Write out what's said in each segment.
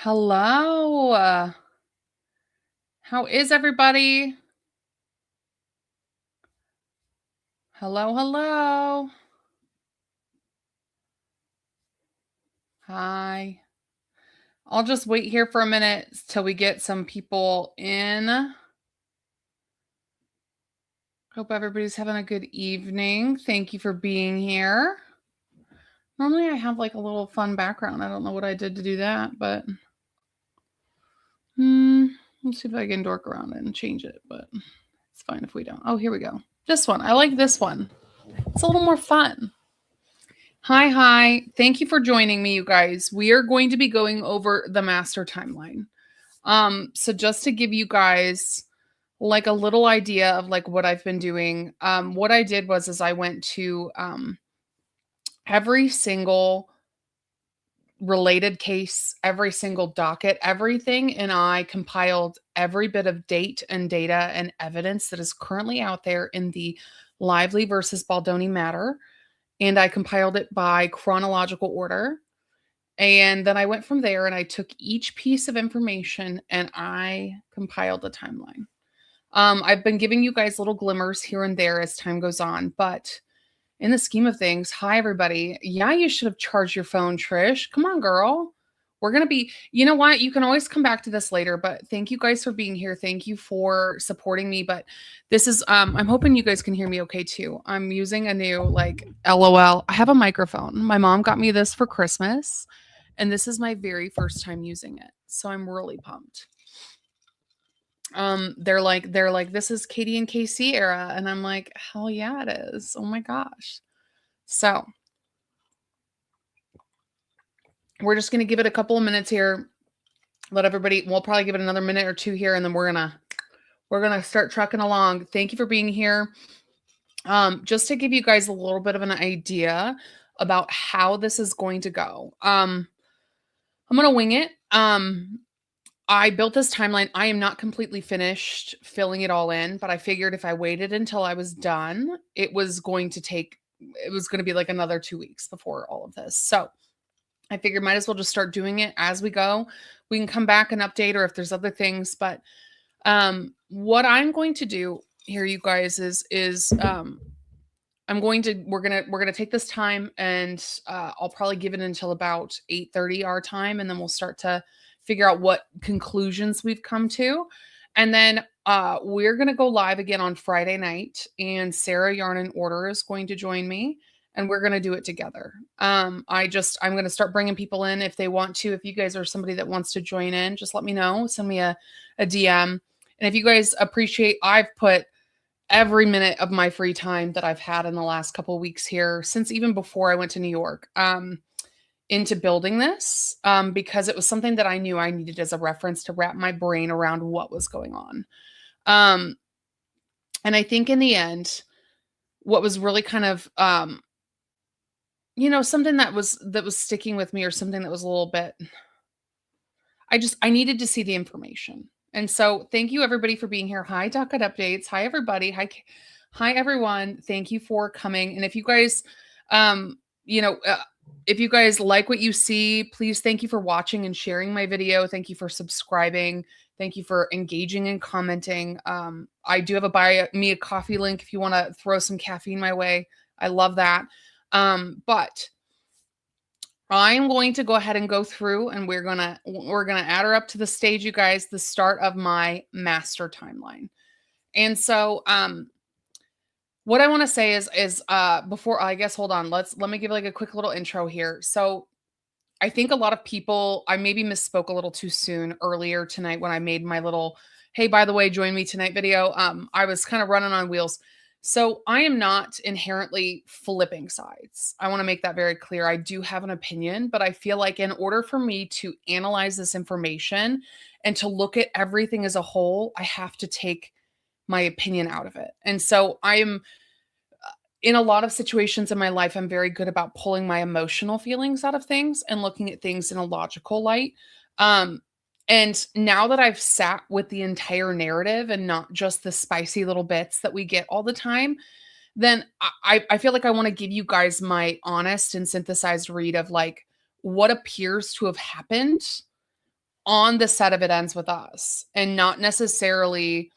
Hello. How is everybody? Hello, hello. Hi. I'll just wait here for a minute till we get some people in. Hope everybody's having a good evening. Thank you for being here. Normally I have like a little fun background. I don't know what I did to do that, but let's see if I can dork around and change it, but it's fine if we don't. Oh, here we go. This one. I like this one. It's a little more fun. Hi. Thank you for joining me, you guys. We are going to be going over the master timeline. So just to give you guys like a little idea of like what I've been doing, what I did was I went to every single related case, every single docket, everything, and I compiled every bit of date and data and evidence that is currently out there in the Lively versus Baldoni matter. And I compiled it by chronological order. And then I went from there and I took each piece of information and I compiled a timeline. I've been giving you guys little glimmers here and there as time goes on, but in the scheme of things, hi everybody. Yeah, you should have charged your phone, Trish. Come on, girl. We're going to be, you know what? You can always come back to this later, but thank you guys for being here. Thank you for supporting me. But this is, I'm hoping you guys can hear me okay too. I'm using a new, like, LOL. I have a microphone. My mom got me this for Christmas, and this is my very first time using it. So I'm really pumped. They're like, this is Katy and KC era. And I'm like, hell yeah, it is. Oh my gosh. So we're just going to give it a couple of minutes here. Let everybody, we'll probably give it another minute or two here, and then we're going to start trucking along. Thank you for being here. Just to give you guys a little bit of an idea about how this is going to go. I'm going to wing it. I built this timeline. I am not completely finished filling it all in, but I figured if I waited until I was done, it was going to be like another 2 weeks before all of this. So I figured might as well just start doing it as we go. We can come back and update or if there's other things, but what I'm going to do here, you guys, is we're gonna take this time and I'll probably give it until about 8:30 our time, and then we'll start to figure out what conclusions we've come to. And then we're going to go live again on Friday night, and Sarah Yarn and Order is going to join me, and we're going to do it together. I'm going to start bringing people in if they want to. If you guys are somebody that wants to join in, just let me know. Send me a DM. And if you guys appreciate, I've put every minute of my free time that I've had in the last couple of weeks here, since even before I went to New York, into building this, because it was something that I knew I needed as a reference to wrap my brain around what was going on. And I think in the end, what was really kind of, something that was sticking with me, or something that was a little bit, I needed to see the information. And so thank you everybody for being here. Hi, Docket Updates. Hi, everybody. Hi, everyone. Thank you for coming. And if you guys, if you guys like what you see, please, thank you for watching and sharing my video. Thank you for subscribing. Thank you for engaging and commenting. I do have a buy me a coffee link if you want to throw some caffeine my way. I love that. But I'm going to go ahead and go through, and we're gonna add her up to the stage, you guys, the start of my master timeline. And so what I want to say is before, I guess, hold on, let me give like a quick little intro here. So I think a lot of people, I maybe misspoke a little too soon earlier tonight when I made my little, hey, by the way, join me tonight video. I was kind of running on wheels. So I am not inherently flipping sides. I want to make that very clear. I do have an opinion, but I feel like in order for me to analyze this information and to look at everything as a whole, I have to take my opinion out of it. And so I am, in a lot of situations in my life, I'm very good about pulling my emotional feelings out of things and looking at things in a logical light. And now that I've sat with the entire narrative and not just the spicy little bits that we get all the time, then I feel like I want to give you guys my honest and synthesized read of like what appears to have happened on the set of It Ends With Us, and not necessarily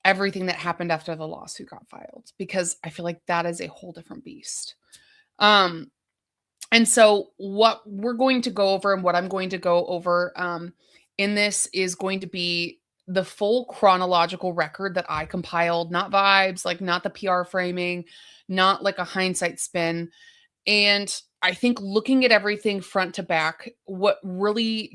everything that happened after the lawsuit got filed, because I feel like that is a whole different beast. And so what we're going to go over and what I'm going to go over in this is going to be the full chronological record that I compiled, not vibes, like not the PR framing, not like a hindsight spin. And I think looking at everything front to back, what really,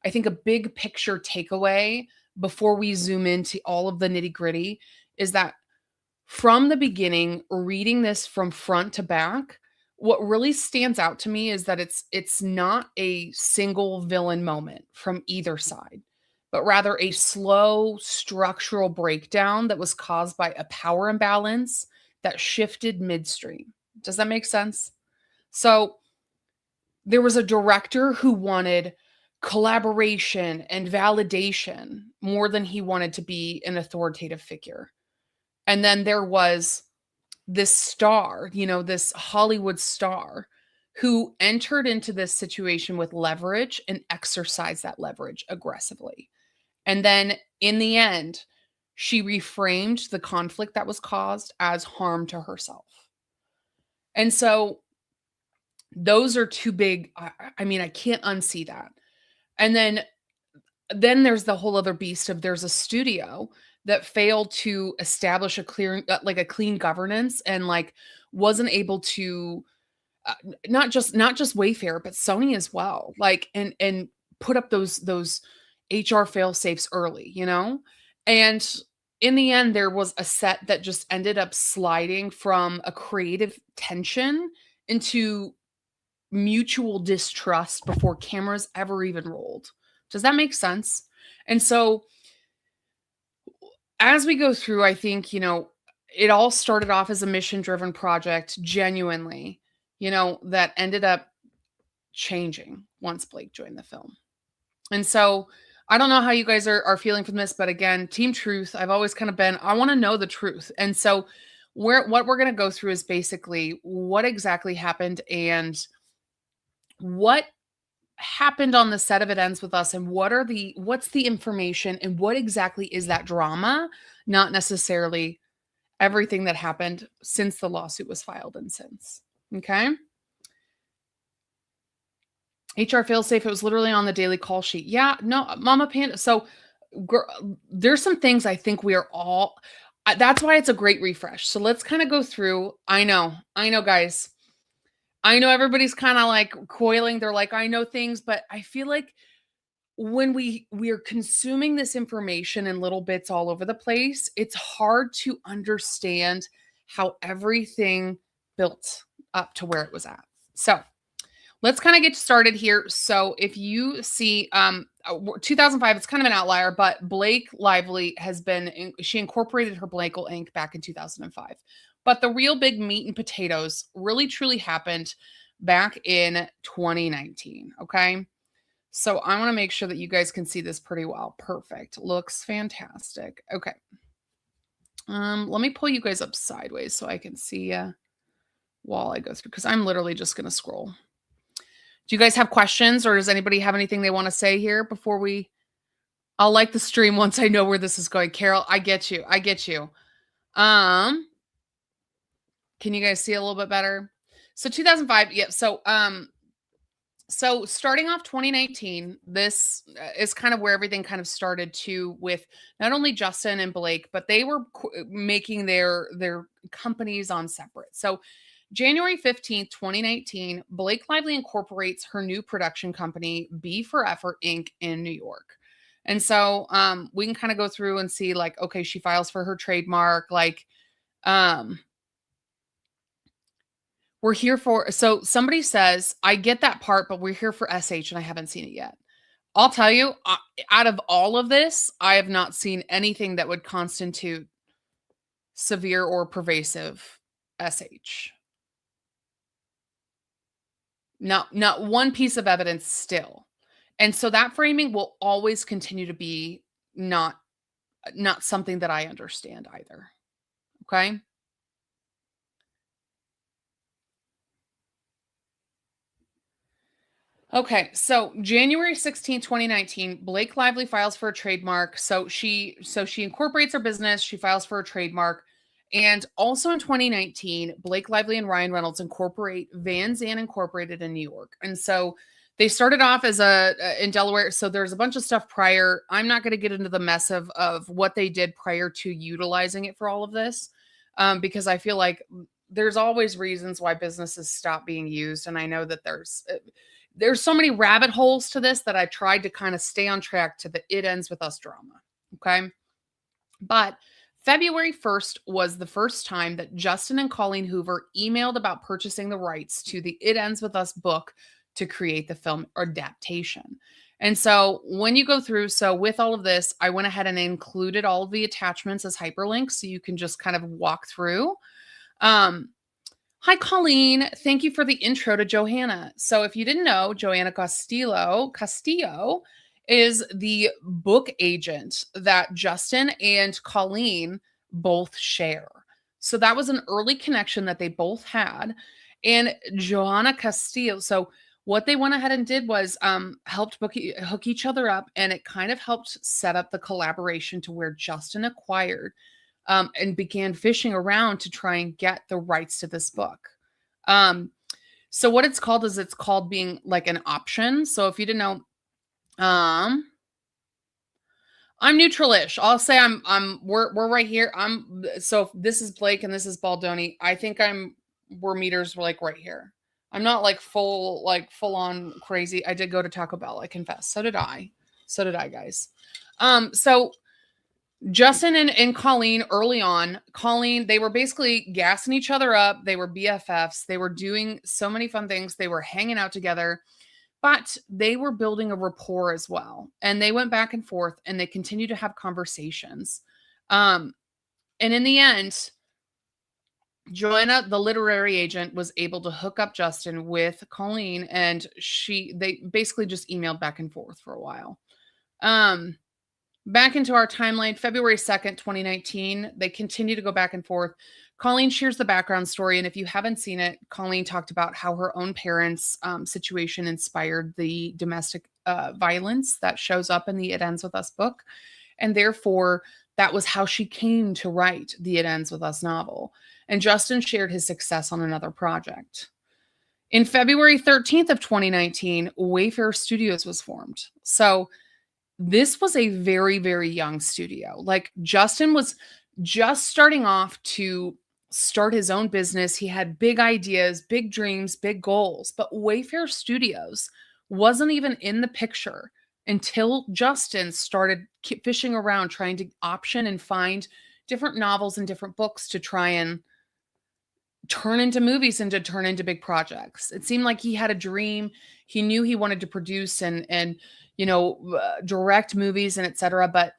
I think a big picture takeaway before we zoom into all of the nitty gritty is that from the beginning, reading this from front to back, what really stands out to me is that it's not a single villain moment from either side, but rather a slow structural breakdown that was caused by a power imbalance that shifted midstream. Does that make sense? So there was a director who wanted collaboration and validation more than he wanted to be an authoritative figure. And then there was this star, this Hollywood star who entered into this situation with leverage and exercised that leverage aggressively. And then in the end, she reframed the conflict that was caused as harm to herself. And so those are two big, I mean, I can't unsee that. And then there's the whole other beast of there's a studio that failed to establish a clean governance and like wasn't able to not just Wayfair but Sony as well, like and put up those HR fail safes early, and in the end there was a set that just ended up sliding from a creative tension into mutual distrust before cameras ever even rolled. Does that make sense? And so as we go through, I think, it all started off as a mission-driven project, genuinely, that ended up changing once Blake joined the film. And so I don't know how you guys are feeling from this, but again, Team Truth, I've always kind of been, I want to know the truth. And so what we're going to go through is basically what exactly happened and what happened on the set of It Ends With Us, and what's the information and what exactly is that drama, not necessarily everything that happened since the lawsuit was filed and since. Okay. HR failsafe, it was literally on the daily call sheet. Yeah, no, Mama Panda. So there's some things I think we are all, that's why it's a great refresh. So let's kind of go through. I know guys. I know everybody's kind of like coiling. They're like, I know things, but I feel like when we are consuming this information in little bits all over the place, it's hard to understand how everything built up to where it was at. So let's kind of get started here. So if you see 2005, it's kind of an outlier, but Blake Lively she incorporated her Blakel ink back in 2005. But the real big meat and potatoes really truly happened back in 2019. Okay. So I want to make sure that you guys can see this pretty well. Perfect. Looks fantastic. Okay. Let me pull you guys up sideways so I can see while I go through, because I'm literally just going to scroll. Do you guys have questions, or does anybody have anything they want to say here before I'll like the stream once I know where this is going. Carol, I get you. Can you guys see a little bit better? So 2005, yeah. So starting off 2019, this is kind of where everything kind of started too, with not only Justin and Blake, but they were making their companies on separate. So January 15th, 2019, Blake Lively incorporates her new production company, B for Effort Inc. in New York. And so we can kind of go through and see like, okay, she files for her trademark, like we're here for, so somebody says, I get that part, but we're here for SH and I haven't seen it yet. I'll tell you, out of all of this, I have not seen anything that would constitute severe or pervasive SH. Not one piece of evidence still. And so that framing will always continue to be not something that I understand either. Okay. Okay, so January 16th, 2019, Blake Lively files for a trademark. So she incorporates her business, she files for a trademark. And also in 2019, Blake Lively and Ryan Reynolds incorporate Van Zandt Incorporated in New York. And so they started off as in Delaware. So there's a bunch of stuff prior. I'm not going to get into the mess of what they did prior to utilizing it for all of this, because I feel like there's always reasons why businesses stop being used. And I know that there's so many rabbit holes to this that I tried to kind of stay on track to the It Ends With Us drama. Okay. But February 1st was the first time that Justin and Colleen Hoover emailed about purchasing the rights to the It Ends With Us book to create the film adaptation. And so when you go through, so with all of this, I went ahead and included all of the attachments as hyperlinks so you can just kind of walk through. Um, Hi, Colleen. Thank you for the intro to Johanna. So, if you didn't know, Johanna Castillo is the book agent that Justin and Colleen both share. So, that was an early connection that they both had. And Johanna Castillo, so what they went ahead and did was helped hook each other up, and it kind of helped set up the collaboration to where Justin acquired and began fishing around to try and get the rights to this book. Um, so what it's called is it's called being like an option. So if you didn't know, I'm neutralish. I'll say we're right here. So if this is Blake and this is Baldoni, I think we're meters like right here. I'm not like full on crazy. I did go to Taco Bell, I confess. So did I. So did I, guys. So Justin and Colleen early on, Colleen, they were basically gassing each other up. They were BFFs. They were doing so many fun things. They were hanging out together, but they were building a rapport as well. And they went back and forth and they continued to have conversations. And in the end, Joanna, the literary agent, was able to hook up Justin with Colleen, and they basically just emailed back and forth for a while. Back into our timeline, February 2nd, 2019, they continue to go back and forth. Colleen shares the background story. And if you haven't seen it, Colleen talked about how her own parents' situation inspired the domestic violence that shows up in the It Ends With Us book. And therefore, that was how she came to write the It Ends With Us novel. And Justin shared his success on another project. In February 13th of 2019, Wayfair Studios was formed. So this was a very, very young studio. Like Justin was just starting off to start his own business. He had big ideas, big dreams, big goals, but Wayfair Studios wasn't even in the picture until Justin started fishing around trying to option and find different novels and different books to try and turn into movies and to turn into big projects. It seemed like he had a dream. He knew he wanted to produce and direct movies and etc. But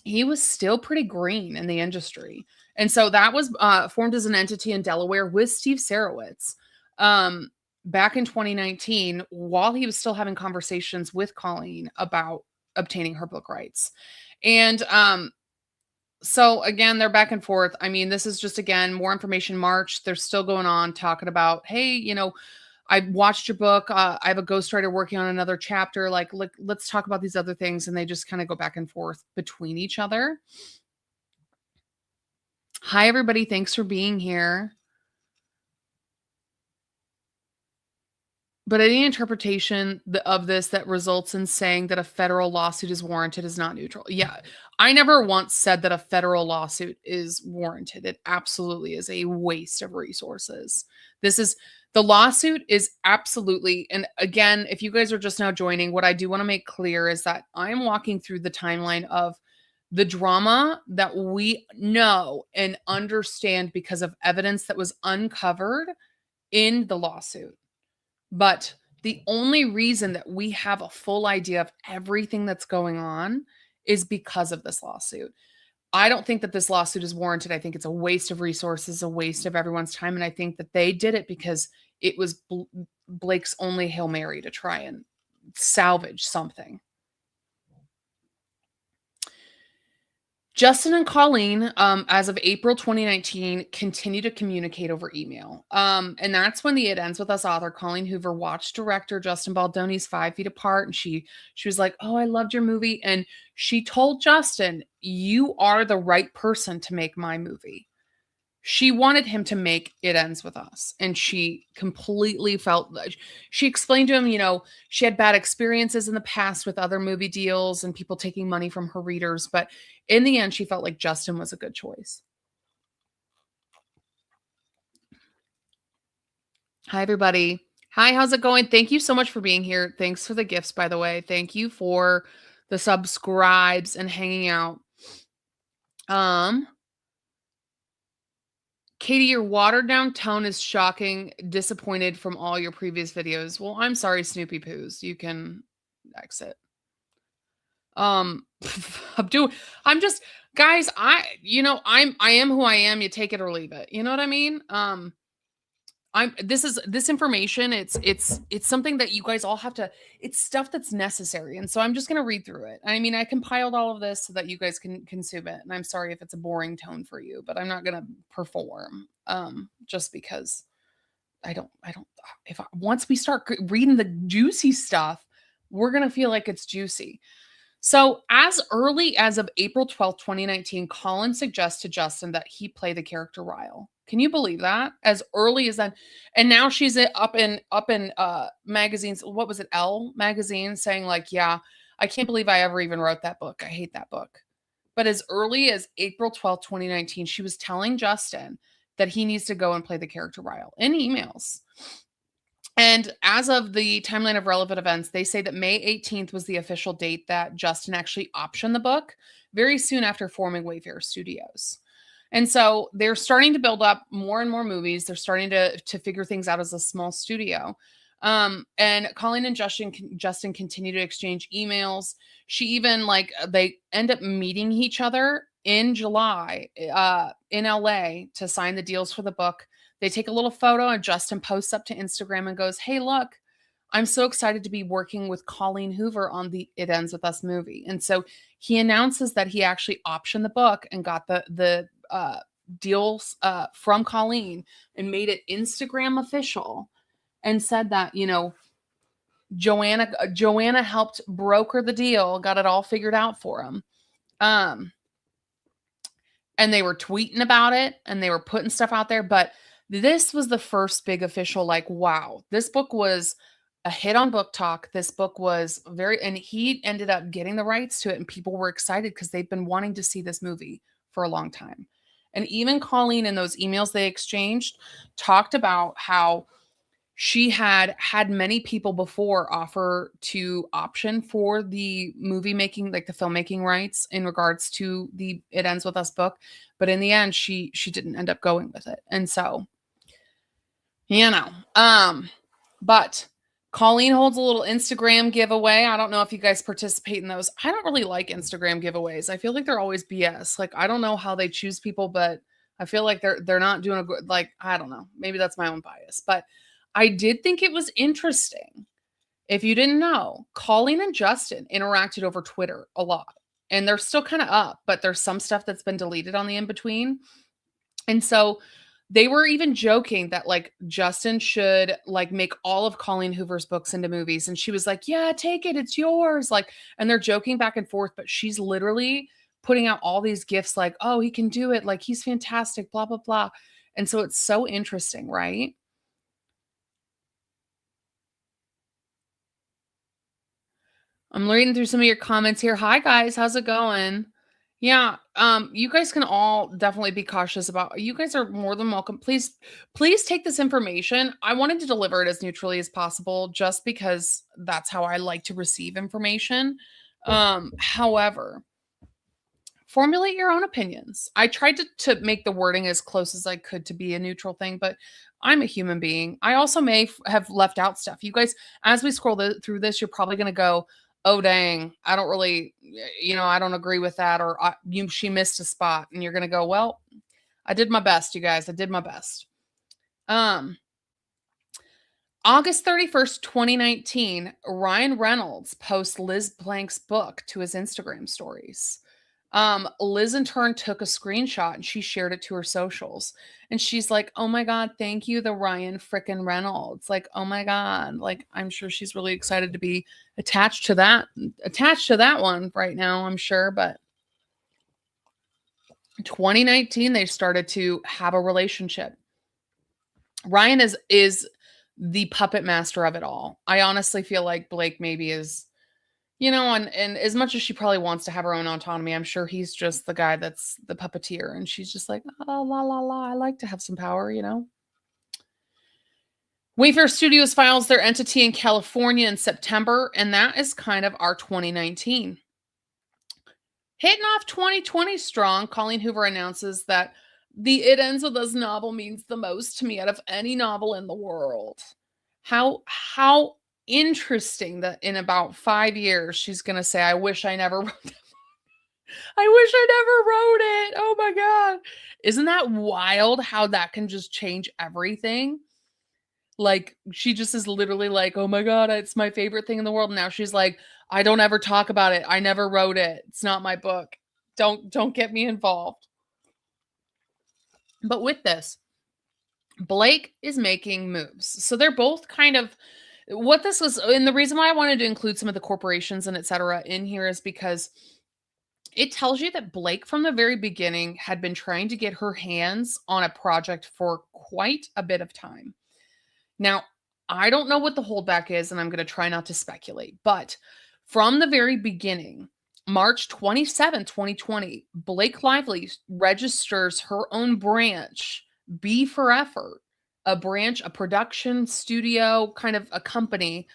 he was still pretty green in the industry. And so that was formed as an entity in Delaware with Steve Sarowitz back in 2019 while he was still having conversations with Colleen about obtaining her book rights. And so again, they're back and forth. I mean, this is just, again, more information March. They're still going on talking about, hey, I watched your book. I have a ghostwriter working on another chapter. Like, let's talk about these other things. And they just kind of go back and forth between each other. Hi, everybody. Thanks for being here. But any interpretation of this that results in saying that a federal lawsuit is warranted is not neutral. Yeah, I never once said that a federal lawsuit is warranted. It absolutely is a waste of resources. The lawsuit is absolutely, and again, if you guys are just now joining, what I do want to make clear is that I'm walking through the timeline of the drama that we know and understand because of evidence that was uncovered in the lawsuit. But the only reason that we have a full idea of everything that's going on is because of this lawsuit. I don't think that this lawsuit is warranted. I think it's a waste of resources, a waste of everyone's time. And I think that they did it because it was Blake's only Hail Mary to try and salvage something. Justin and Colleen, as of April 2019, continue to communicate over email. And that's when the It Ends With Us author, Colleen Hoover, watched director Justin Baldoni's 5 Feet Apart. And she was like, oh, I loved your movie. And she told Justin, you are the right person to make my movie. She wanted him to make It Ends With Us. And she completely felt like she explained to him, she had bad experiences in the past with other movie deals and people taking money from her readers. But in the end, she felt like Justin was a good choice. Hi, everybody. Hi, how's it going? Thank you so much for being here. Thanks for the gifts, by the way. Thank you for the subscribes and hanging out. Katy, your watered down tone is shocking. Disappointed from all your previous videos. Well, I'm sorry, Snoopy Poos. You can exit. I'm just, guys, I am who I am. You take it or leave it. You know what I mean? This information, it's something that you guys all have to, it's stuff that's necessary. And so I'm just going to read through it. I mean, I compiled all of this so that you guys can consume it. And I'm sorry if it's a boring tone for you, but I'm not going to perform, just because once we start reading the juicy stuff, we're going to feel like it's juicy. So as early as of April 12th, 2019, Colin suggests to Justin that he play the character Ryle. Can you believe that? As early as that. And now she's up in magazines. What was it? Elle magazine saying like, yeah, I can't believe I ever even wrote that book. I hate that book. But as early as April 12th, 2019, she was telling Justin that he needs to go and play the character Ryle in emails. And as of the timeline of relevant events, they say that May 18th was the official date that Justin actually optioned the book very soon after forming Wayfarer Studios. And so they're starting to build up more and more movies. They're starting to figure things out as a small studio. And Colleen and Justin continue to exchange emails. She even they end up meeting each other in July in LA to sign the deals for the book. They take a little photo and Justin posts up to Instagram and goes, hey, look, I'm so excited to be working with Colleen Hoover on the It Ends With Us movie. And so he announces that he actually optioned the book and got the deals from Colleen and made it Instagram official and said that, Joanna helped broker the deal, got it all figured out for him. And they were tweeting about it and they were putting stuff out there, but this was the first big official, wow, this book was a hit on Book Talk. This book was and he ended up getting the rights to it and people were excited because they've been wanting to see this movie for a long time. And even Colleen in those emails they exchanged talked about how she had many people before offer to option for the movie making, the filmmaking rights in regards to the It Ends With Us book. But in the end, she didn't end up going with it. And so, but Colleen holds a little Instagram giveaway. I don't know if you guys participate in those. I don't really like Instagram giveaways. I feel like they're always BS. I don't know how they choose people, but I feel like they're not doing a good, I don't know. Maybe that's my own bias, but I did think it was interesting. If you didn't know, Colleen and Justin interacted over Twitter a lot. And they're still kind of up, but there's some stuff that's been deleted on the in-between. And so they were even joking that Justin should make all of Colleen Hoover's books into movies. And she was like, yeah, take it. It's yours. And they're joking back and forth, but she's literally putting out all these gifts oh, he can do it. He's fantastic, blah, blah, blah. And so it's so interesting, right? I'm reading through some of your comments here. Hi guys, how's it going? Yeah, you guys can all definitely be cautious about. You guys are more than welcome. Please take this information. I wanted to deliver it as neutrally as possible just because that's how I like to receive information. However, formulate your own opinions. I tried to make the wording as close as I could to be a neutral thing, but I'm a human being. I also may have left out stuff. You guys, as we scroll through this, you're probably going to go, oh, dang, I don't really, I don't agree with that. Or she missed a spot. And you're going to go, well, I did my best, you guys. I did my best. August 31st, 2019, Ryan Reynolds posts Liz Blank's book to his Instagram stories. Liz in turn took a screenshot and she shared it to her socials. And she's like, oh my God, thank you, the Ryan frickin' Reynolds. Like, oh my God. Like, I'm sure she's really excited to be attached to that one right now, I'm sure. But 2019, they started to have a relationship. Ryan is the puppet master of it all. I honestly feel like Blake maybe is, and as much as she probably wants to have her own autonomy, I'm sure he's just the guy that's the puppeteer. And she's just like, oh, la, la, la, I like to have some power, Wayfair Studios files their entity in California in September, and that is kind of our 2019. Hitting off 2020 strong, Colleen Hoover announces that the It Ends With Us novel means the most to me out of any novel in the world. How interesting that in about 5 years she's going to say, I wish I never wrote that. I wish I never wrote it. Oh my God. Isn't that wild how that can just change everything? Like, she just is literally like, oh my God, it's my favorite thing in the world. And now she's like, I don't ever talk about it. I never wrote it. It's not my book. Don't get me involved. But with this, Blake is making moves. So they're both kind of what this was. And the reason why I wanted to include some of the corporations and et cetera in here is because it tells you that Blake from the very beginning had been trying to get her hands on a project for quite a bit of time. Now, I don't know what the holdback is, and I'm going to try not to speculate, but from the very beginning, March 27, 2020, Blake Lively registers her own branch, B for Effort, a branch, a production studio, kind of a company,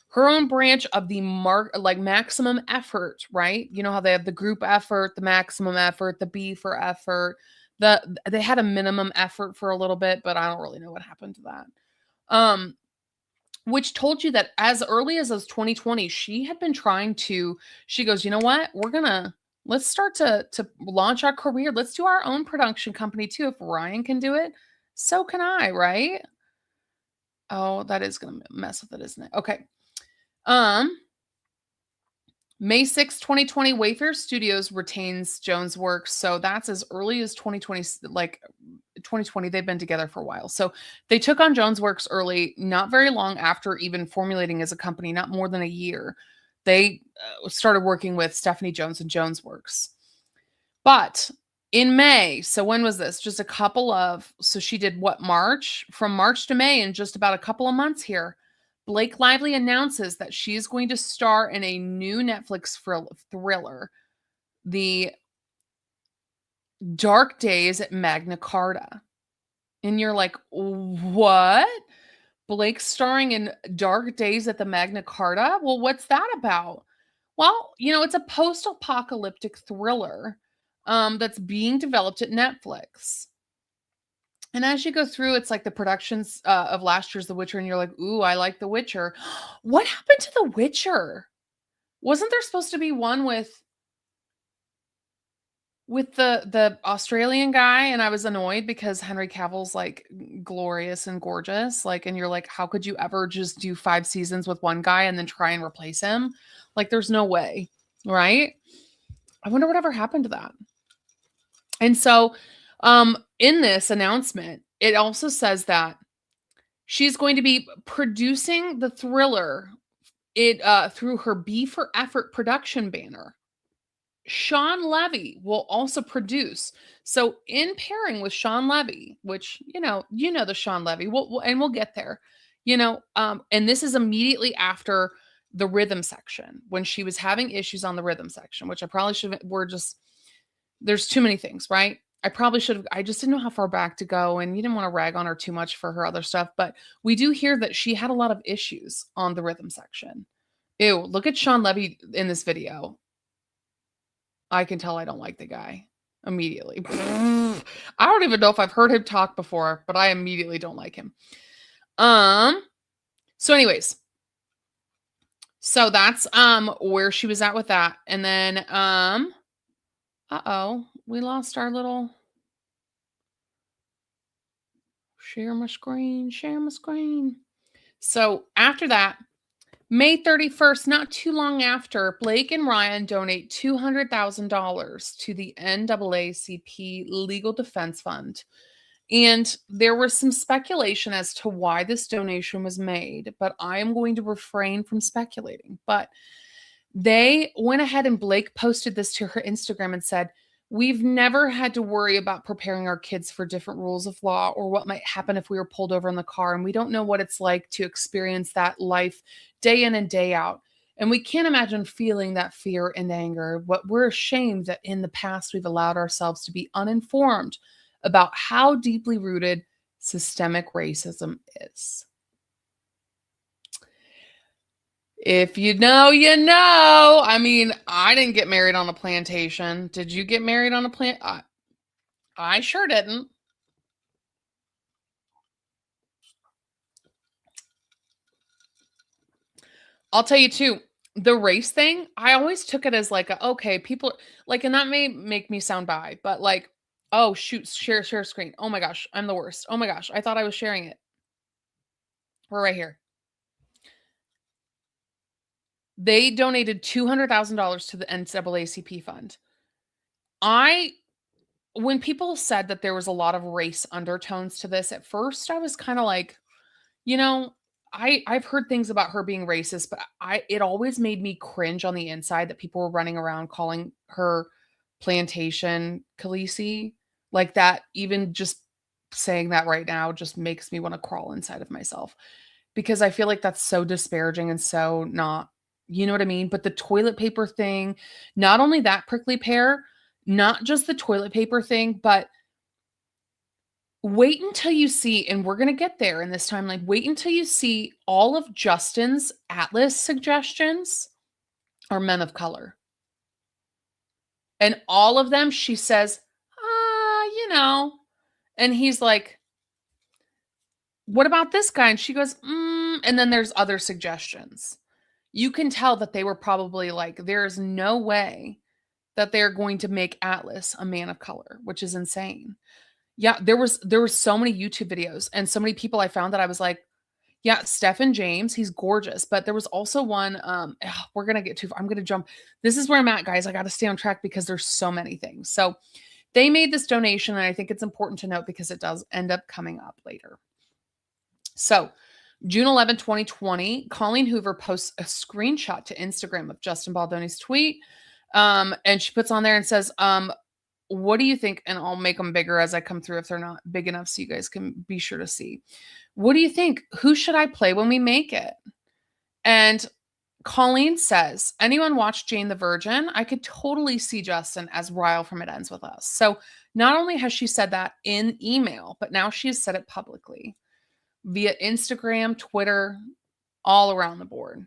her own branch of the maximum effort, right? You know how they have the group effort, the maximum effort, the B for effort. They had a minimum effort for a little bit, but I don't really know what happened to that. Which told you that as early as 2020, she had been trying to, she goes, you know what? Let's start to launch our career. Let's do our own production company too. If Ryan can do it, so can I, right? Oh, that is going to mess with it, isn't it? Okay. May 6, 2020, Wayfair Studios retains Jones Works. So that's as early as 2020, like 2020. They've been together for a while. So they took on Jones Works early, not very long after even formulating as a company, not more than a year. They started working with Stephanie Jones and Jones Works. But in May, so when was this? Just a couple of, so she did what, March? From March to May in just about a couple of months here. Blake Lively announces that she is going to star in a new Netflix thriller, The Dark Days at Magna Carta. And you're like, what? Blake starring in Dark Days at the Magna Carta? Well, what's that about? Well, it's a post-apocalyptic thriller that's being developed at Netflix. And as you go through, it's like the productions of last year's The Witcher, and you're like, ooh, I like The Witcher. What happened to The Witcher? Wasn't there supposed to be one with the Australian guy? And I was annoyed because Henry Cavill's like glorious and gorgeous. Like, and you're like, how could you ever just do 5 seasons with one guy and then try and replace him? Like, there's no way, right? I wonder whatever happened to that. And so in this announcement, it also says that she's going to be producing the thriller through her B for Effort production banner. Sean Levy will also produce. So in pairing with Sean Levy, which, the Sean Levy, we'll get there, and this is immediately after the rhythm section, when she was having issues on the rhythm section, which I probably should have, there's too many things, right? I probably should have, I just didn't know how far back to go, and you didn't want to rag on her too much for her other stuff, but we do hear that she had a lot of issues on the rhythm section. Ew, look at Sean Levy in this video. I can tell I don't like the guy immediately. I don't even know if I've heard him talk before, but I immediately don't like him. So anyways, so that's where she was at with that. And then uh-oh, we lost our little share my screen. So after that, May 31st, not too long after, Blake and Ryan donate $200,000 to the NAACP Legal Defense Fund. And there was some speculation as to why this donation was made, but I am going to refrain from speculating. But they went ahead and Blake posted this to her Instagram and said, "We've never had to worry about preparing our kids for different rules of law or what might happen if we were pulled over in the car. And we don't know what it's like to experience that life day in and day out. And we can't imagine feeling that fear and anger. What we're ashamed that in the past we've allowed ourselves to be uninformed about how deeply rooted systemic racism is." If you know, you know. I mean, I didn't get married on a plantation. Did you get married on a plant? I sure didn't. I'll tell you too, the race thing, I always took it as like, okay, people like, and that may make me sound bi, but like, oh shoot, share screen. Oh my gosh, I'm the worst. Oh my gosh, I thought I was sharing it. We're right here. They donated $200,000 to the NAACP fund. When people said that there was a lot of race undertones to this, at first I was kind of like, you know, I've heard things about her being racist, but it always made me cringe on the inside that people were running around calling her plantation Khaleesi. Like that, even just saying that right now just makes me want to crawl inside of myself because I feel like that's so disparaging and so not, you know what I mean? But the toilet paper thing, not only that prickly pear, not just the toilet paper thing, but wait until you see, and we're gonna get there in this timeline, wait until you see all of Justin's Atlas suggestions are men of color. And all of them, she says, you know. And he's like, what about this guy? And she goes, and then there's other suggestions. You can tell that they were probably like, there's no way that they're going to make Atlas a man of color, which is insane. Yeah, there was so many YouTube videos and so many people I found that I was like, yeah, Stephen James, he's gorgeous. But there was also one, we're gonna get to, I'm gonna jump. This is where I'm at, guys. I gotta stay on track because there's so many things. So they made this donation, and I think it's important to note because it does end up coming up later. So June 11, 2020, Colleen Hoover posts a screenshot to Instagram of Justin Baldoni's tweet. And she puts on there and says, what do you think? And I'll make them bigger as I come through if they're not big enough so you guys can be sure to see. What do you think? Who should I play when we make it? And Colleen says, anyone watch Jane the Virgin? I could totally see Justin as Ryle from It Ends With Us. So not only has she said that in email, but now she has said it publicly via Instagram, Twitter, all around the board.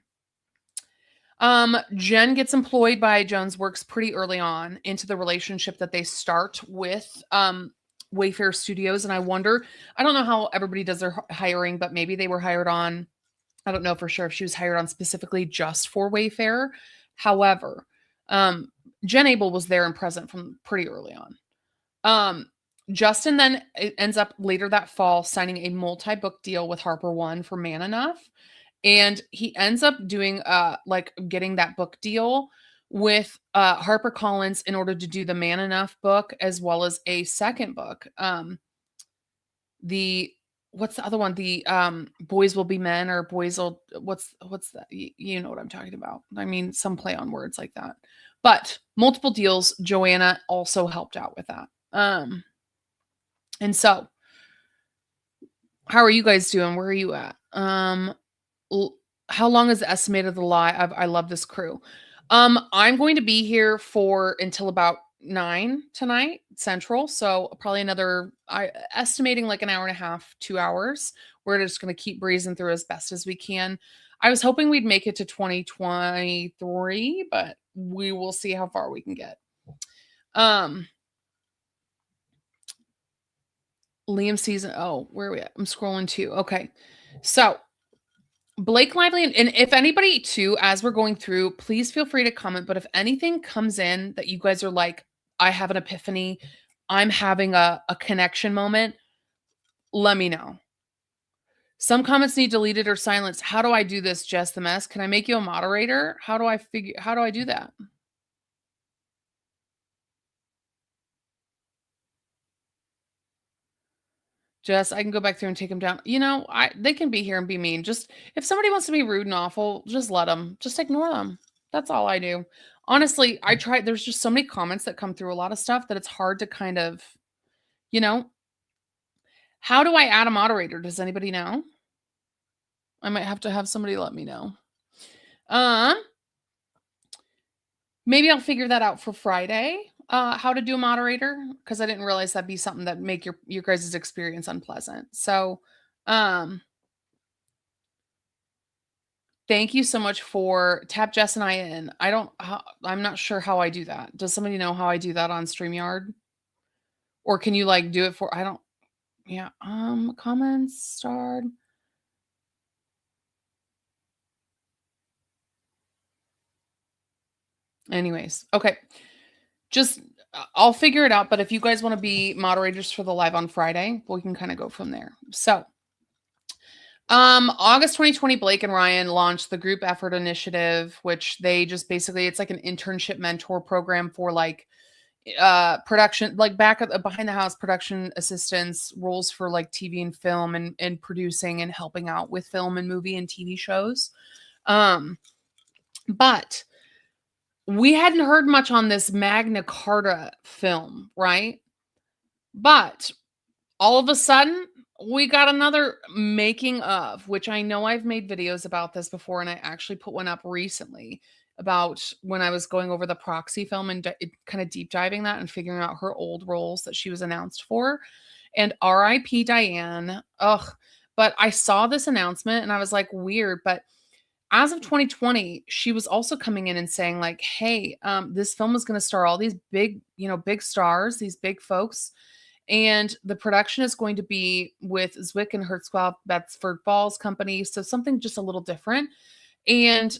Jen gets employed by Jones Works pretty early on into the relationship that they start with Wayfair Studios. And I wonder, I don't know how everybody does their hiring, but maybe they were hired on, I don't know for sure if she was hired on specifically just for Wayfair. However, Jen Abel was there and present from pretty early on. Justin then ends up later that fall signing a multi-book deal with Harper One for Man Enough. And he ends up doing like getting that book deal with HarperCollins in order to do the Man Enough book as well as a second book. What's the other one? The Boys Will Be Men, or Boys Will, what's that? You know what I'm talking about. I mean, some play on words like that. But multiple deals. Joanna also helped out with that. And so how are you guys doing? Where are you at? How long is the estimated the lie? I love this crew. I'm going to be here for until about 9 tonight Central. So probably another, estimating like an hour and a half, 2 hours. We're just going to keep breezing through as best as we can. I was hoping we'd make it to 2023, but we will see how far we can get. Liam season. Oh, where are we at? I'm scrolling too. Okay. So Blake Lively, and if anybody too, as we're going through, please feel free to comment. But if anything comes in that you guys are like, I have an epiphany, I'm having a connection moment, let me know. Some comments need deleted or silenced. How do I do this, Jess the Mess? Can I make you a moderator? How do I do that? Jess, I can go back through and take them down. They can be here and be mean. Just if somebody wants to be rude and awful, just let them. Just ignore them. That's all I do. Honestly, I try. There's just so many comments that come through a lot of stuff that it's hard to kind of, you know, how do I add a moderator? Does anybody know? I might have to have somebody let me know. Maybe I'll figure that out for Friday. How to do a moderator, because I didn't realize that'd be something that make your guys' experience unpleasant. So, thank you so much for tap Jess and I in. I'm not sure how I do that. Does somebody know how I do that on StreamYard? Or can you like do it for yeah. Comments starred. Anyways, okay. Just I'll figure it out, but if you guys want to be moderators for the live on Friday, we can kind of go from there. So, August 2020, Blake and Ryan launched the Group Effort Initiative, which they just basically, it's like an internship mentor program for like production, like behind the house production assistants, roles for like TV and film and producing and helping out with film and movie and TV shows. But we hadn't heard much on this Magna Carta film, right? But all of a sudden, we got another making of, which I know I've made videos about this before, and I actually put one up recently about when I was going over the Proxy film and kind of deep diving that and figuring out her old roles that she was announced for. And R.I.P. Diane. Ugh. But I saw this announcement and I was like, weird. But as of 2020, she was also coming in and saying like, hey, this film is going to star all these big stars, these big folks. And the production is going to be with Zwick and Hertzquell, Betzford Falls Company. So something just a little different. And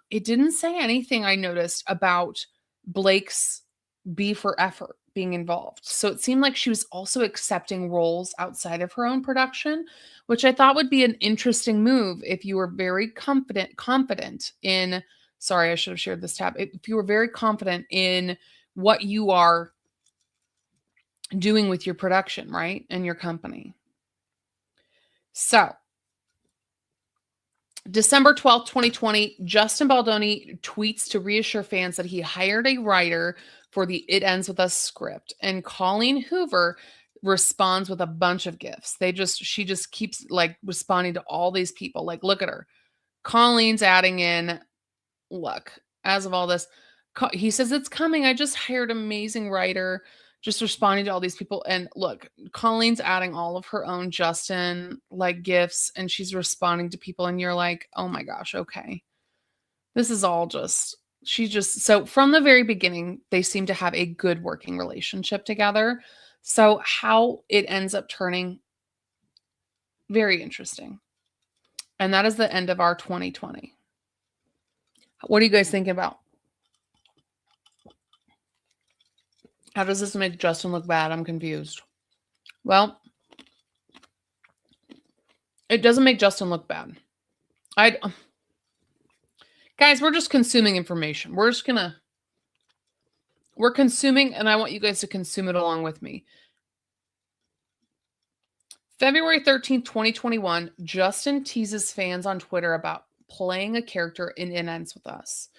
it didn't say anything I noticed about Blake's B for effort being involved. So it seemed like she was also accepting roles outside of her own production, which I thought would be an interesting move if you were very confident in, sorry, I should have shared this tab. If you were very confident in what you are doing with your production, right? And your company. So December 12th, 2020, Justin Baldoni tweets to reassure fans that he hired a writer for the It Ends With Us script. And Colleen Hoover responds with a bunch of gifts. She just keeps like responding to all these people. Like, look at her. Colleen's adding in, look, as of all this, he says, it's coming. I just hired an amazing writer. Just responding to all these people. And look, Colleen's adding all of her own Justin like gifts and she's responding to people and you're like, oh my gosh, okay. This is all so from the very beginning, they seem to have a good working relationship together. So how it ends up turning, very interesting. And that is the end of our 2020. What are you guys thinking about? How does this make Justin look bad? I'm confused. Well, it doesn't make Justin look bad. Guys, we're just consuming information. We're consuming, and I want you guys to consume it along with me. February 13th, 2021, Justin teases fans on Twitter about playing a character in It Ends With Us.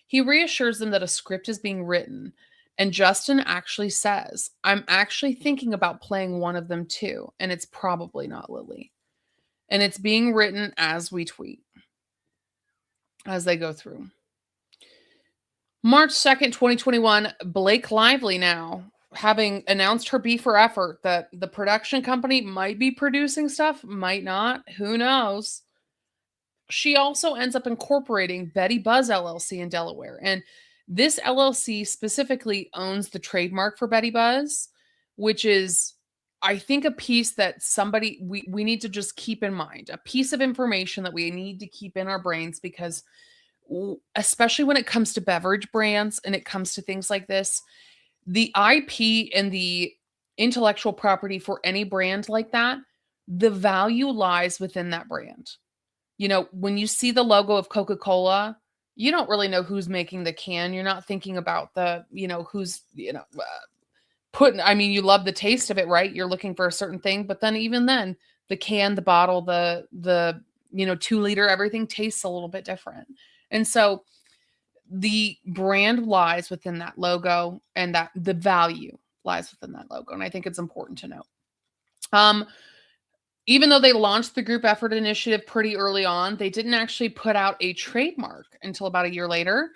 He reassures them that a script is being written. And Justin actually says, I'm actually thinking about playing one of them too. And it's probably not Lily. And it's being written as we tweet, as they go through. March 2nd, 2021, Blake Lively now, having announced her B for effort that the production company might be producing stuff, might not, who knows. She also ends up incorporating Betty Buzz LLC in Delaware. And this LLC specifically owns the trademark for Betty Buzz, which is, I think, a piece that we need to just keep in mind, a piece of information that we need to keep in our brains, because especially when it comes to beverage brands and it comes to things like this, the IP and the intellectual property for any brand like that the value lies within that brand. You know, when you see the logo of Coca-Cola, you don't really know who's making the can. You're not thinking about the, who's, I mean, you love the taste of it, right? You're looking for a certain thing, but then even then, the can, the bottle, the 2 liter, everything tastes a little bit different. And so the brand lies within that logo, and that the value lies within that logo. And I think it's important to know. Even though they launched the group effort initiative pretty early on, they didn't actually put out a trademark until about a year later.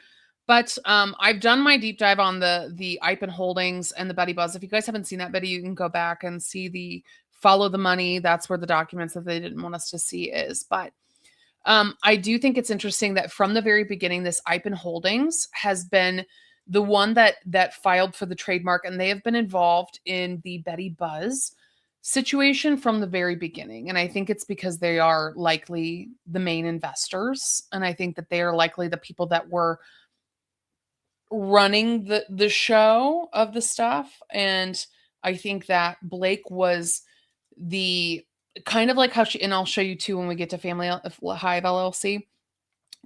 But I've done my deep dive on the Ipen Holdings and the Betty Buzz. If you guys haven't seen that video, you can go back and see the Follow the Money. That's where the documents that they didn't want us to see is. But I do think it's interesting that from the very beginning, this Ipen Holdings has been the one that filed for the trademark, and they have been involved in the Betty Buzz situation from the very beginning. And I think it's because they are likely the main investors. And I think that they are likely the people that were running the show of the stuff. And I think that Blake was the kind of like how she, and I'll show you too when we get to Family Hive LLC,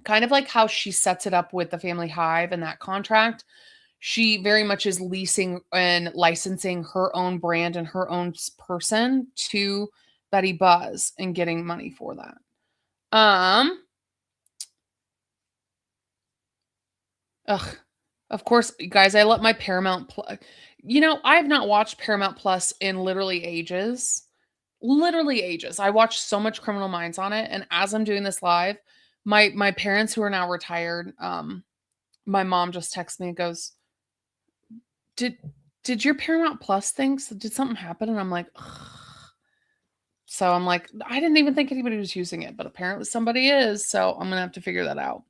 kind of like how she sets it up with the Family Hive and that contract. She very much is leasing and licensing her own brand and her own person to Betty Buzz and getting money for that. Of course, guys, I let my Paramount Plus. I have not watched Paramount Plus in literally ages. Literally ages. I watched so much Criminal Minds on it, and as I'm doing this live, my parents who are now retired, my mom just texts me and goes, Did your Paramount Plus things? Did something happen? And I'm like, ugh. So I'm like, I didn't even think anybody was using it, but apparently somebody is. So I'm gonna have to figure that out.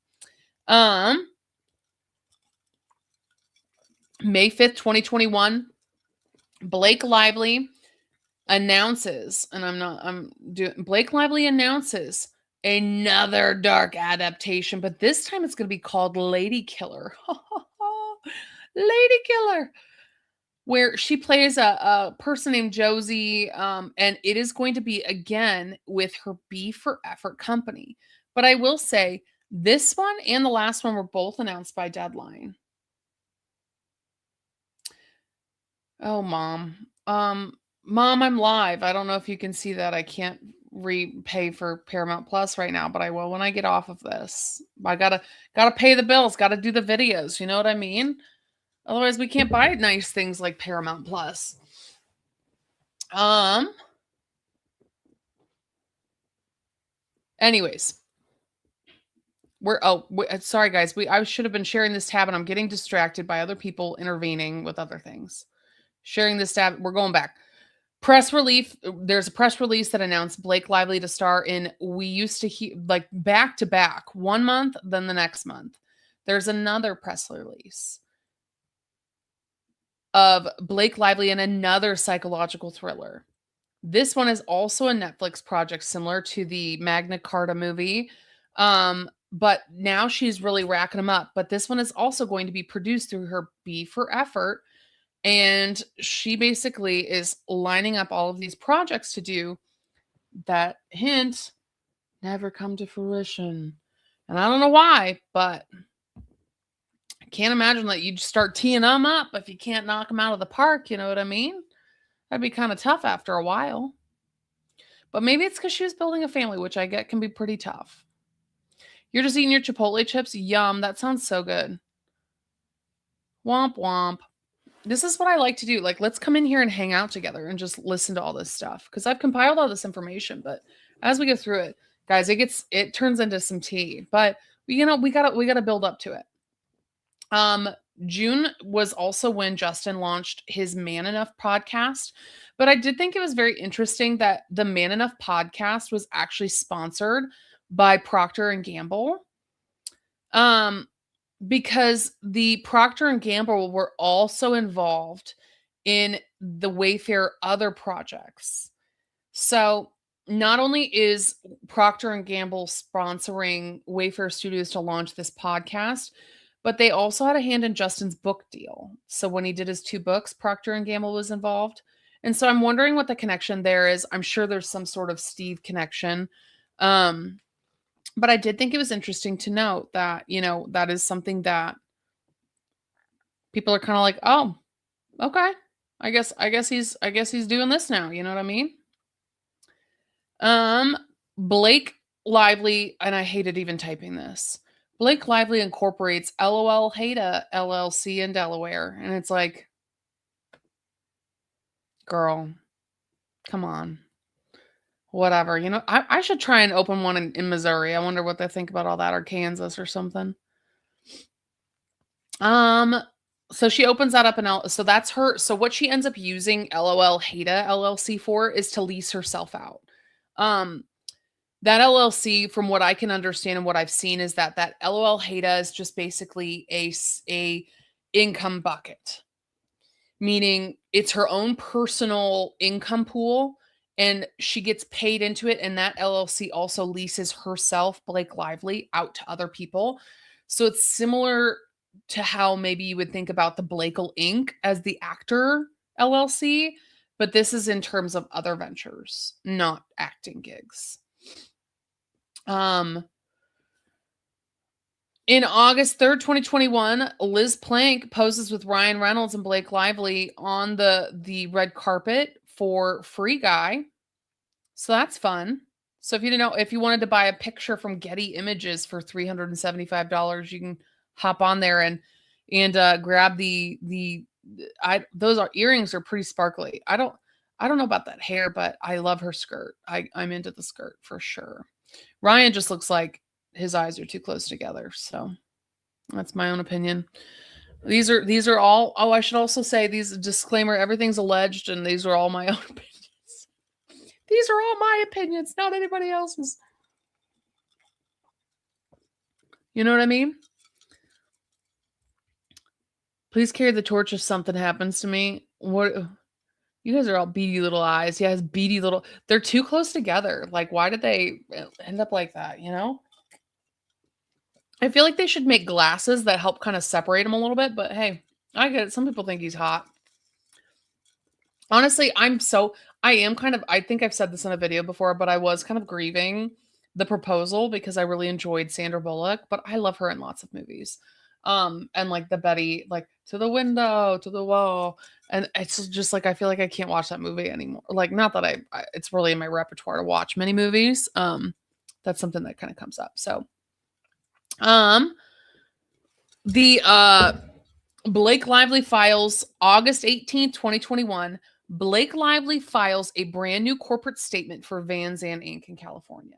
May 5th, 2021, Blake Lively announces, Blake Lively announces another dark adaptation, but this time it's going to be called Lady Killer. Lady Killer, where she plays a person named Josie, and it is going to be again with her B for Effort company. But I will say this one and the last one were both announced by Deadline. Oh, Mom. Mom, I'm live. I don't know if you can see that. I can't repay for Paramount Plus right now, but I will when I get off of this. I gotta pay the bills, gotta do the videos. You know what I mean? Otherwise, we can't buy nice things like Paramount Plus. Anyways, sorry guys. I should have been sharing this tab, and I'm getting distracted by other people intervening with other things. Sharing this tab. We're going back. Press release. There's a press release that announced Blake Lively to star in We Used to Hear, like back to back, 1 month, then the next month. There's another press release of Blake Lively in another psychological thriller. This one is also a Netflix project similar to the Magna Carta movie. But now she's really racking them up. But this one is also going to be produced through her B for Effort. And she basically is lining up all of these projects to do that, hint, never come to fruition. And I don't know why, but I can't imagine that you'd start teeing them up if you can't knock them out of the park. You know what I mean? That'd be kind of tough after a while. But maybe it's because she was building a family, which I get can be pretty tough. You're just eating your Chipotle chips? Yum, that sounds so good. Womp womp. This is what I like to do. Like, let's come in here and hang out together and just listen to all this stuff. Because I've compiled all this information, but as we go through it, guys, it turns into some tea. But we gotta build up to it. June was also when Justin launched his Man Enough podcast. But I did think it was very interesting that the Man Enough podcast was actually sponsored by Procter and Gamble. Because the Procter and Gamble were also involved in the Wayfair other projects. So not only is Procter and Gamble sponsoring Wayfair Studios to launch this podcast, but they also had a hand in Justin's book deal. So when he did his 2 books, Procter and Gamble was involved. And so I'm wondering what the connection there is. I'm sure there's some sort of Steve connection. But I did think it was interesting to note that, that is something that people are kind of like, oh, okay. I guess he's doing this now. You know what I mean? Blake Lively, and I hated even typing this. Blake Lively incorporates LOL Hada LLC in Delaware. And it's like, girl, come on. Whatever. I should try and open one in Missouri. I wonder what they think about all that, or Kansas or something. So she opens that up so that's her. So what she ends up using LOL Hada LLC for is to lease herself out. That LLC, from what I can understand and what I've seen, is that LOL Hada is just basically a income bucket, meaning it's her own personal income pool, and she gets paid into it, and that LLC also leases herself, Blake Lively, out to other people. So it's similar to how maybe you would think about the Blakel Inc. as the actor LLC, but this is in terms of other ventures, not acting gigs. In August 3rd, 2021, Liz Plank poses with Ryan Reynolds and Blake Lively on the red carpet for Free Guy. So that's fun. So if you didn't know, if you wanted to buy a picture from Getty Images for $375, you can hop on there and grab those earrings are pretty sparkly. I don't know about that hair, but I love her skirt. I'm into the skirt for sure. Ryan just looks like his eyes are too close together. So that's my own opinion. These are all, I should also say, these disclaimer, everything's alleged, and these are all my own opinions. These are all my opinions, not anybody else's. You know what I mean? Please carry the torch if something happens to me. What? You guys are all beady little eyes. Yes, beady little. They're too close together. Like, why did they end up like that? I feel like they should make glasses that help kind of separate them a little bit. But hey, I get it. Some people think he's hot. Honestly, I think I've said this in a video before, but I was kind of grieving the proposal because I really enjoyed Sandra Bullock, but I love her in lots of movies. And like the Betty, like to the window, to the wall. And it's just like, I feel like I can't watch that movie anymore. Like, not that it's really in my repertoire to watch many movies. That's something that kind of comes up. So, Blake Lively files August 18th, 2021. Blake Lively files a brand new corporate statement for Van Zandt Inc. in California.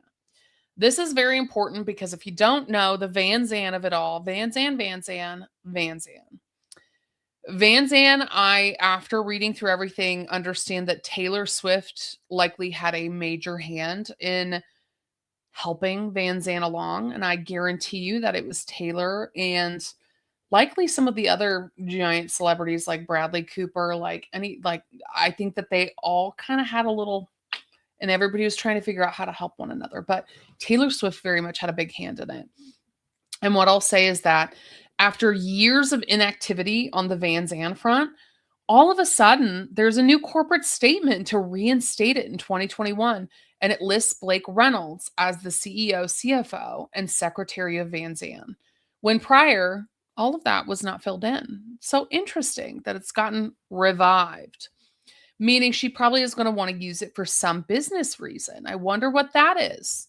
This is very important because if you don't know the Van Zandt of it all, Van Zandt, I, after reading through everything, understand that Taylor Swift likely had a major hand in helping Van Zandt along. And I guarantee you that it was Taylor and likely some of the other giant celebrities like Bradley Cooper, I think that they all kind of had a little, and everybody was trying to figure out how to help one another. But Taylor Swift very much had a big hand in it. And what I'll say is that after years of inactivity on the Van Zandt front, all of a sudden there's a new corporate statement to reinstate it in 2021. And it lists Blake Reynolds as the CEO, CFO, and secretary of Van Zandt, when prior, all of that was not filled in. So interesting that it's gotten revived, meaning she probably is going to want to use it for some business reason. I wonder what that is.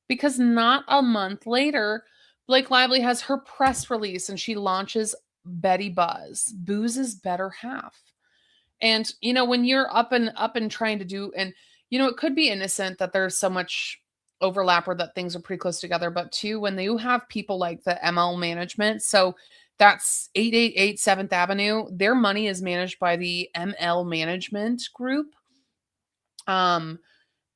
Because not a month later, Blake Lively has her press release and she launches Betty Buzz, Booz's better half. And, when you're up and trying to do, and, it could be innocent that there's so much overlap or that things are pretty close together. But two, when you have people like the ML management, so that's 888 7th Avenue, their money is managed by the ML management group. And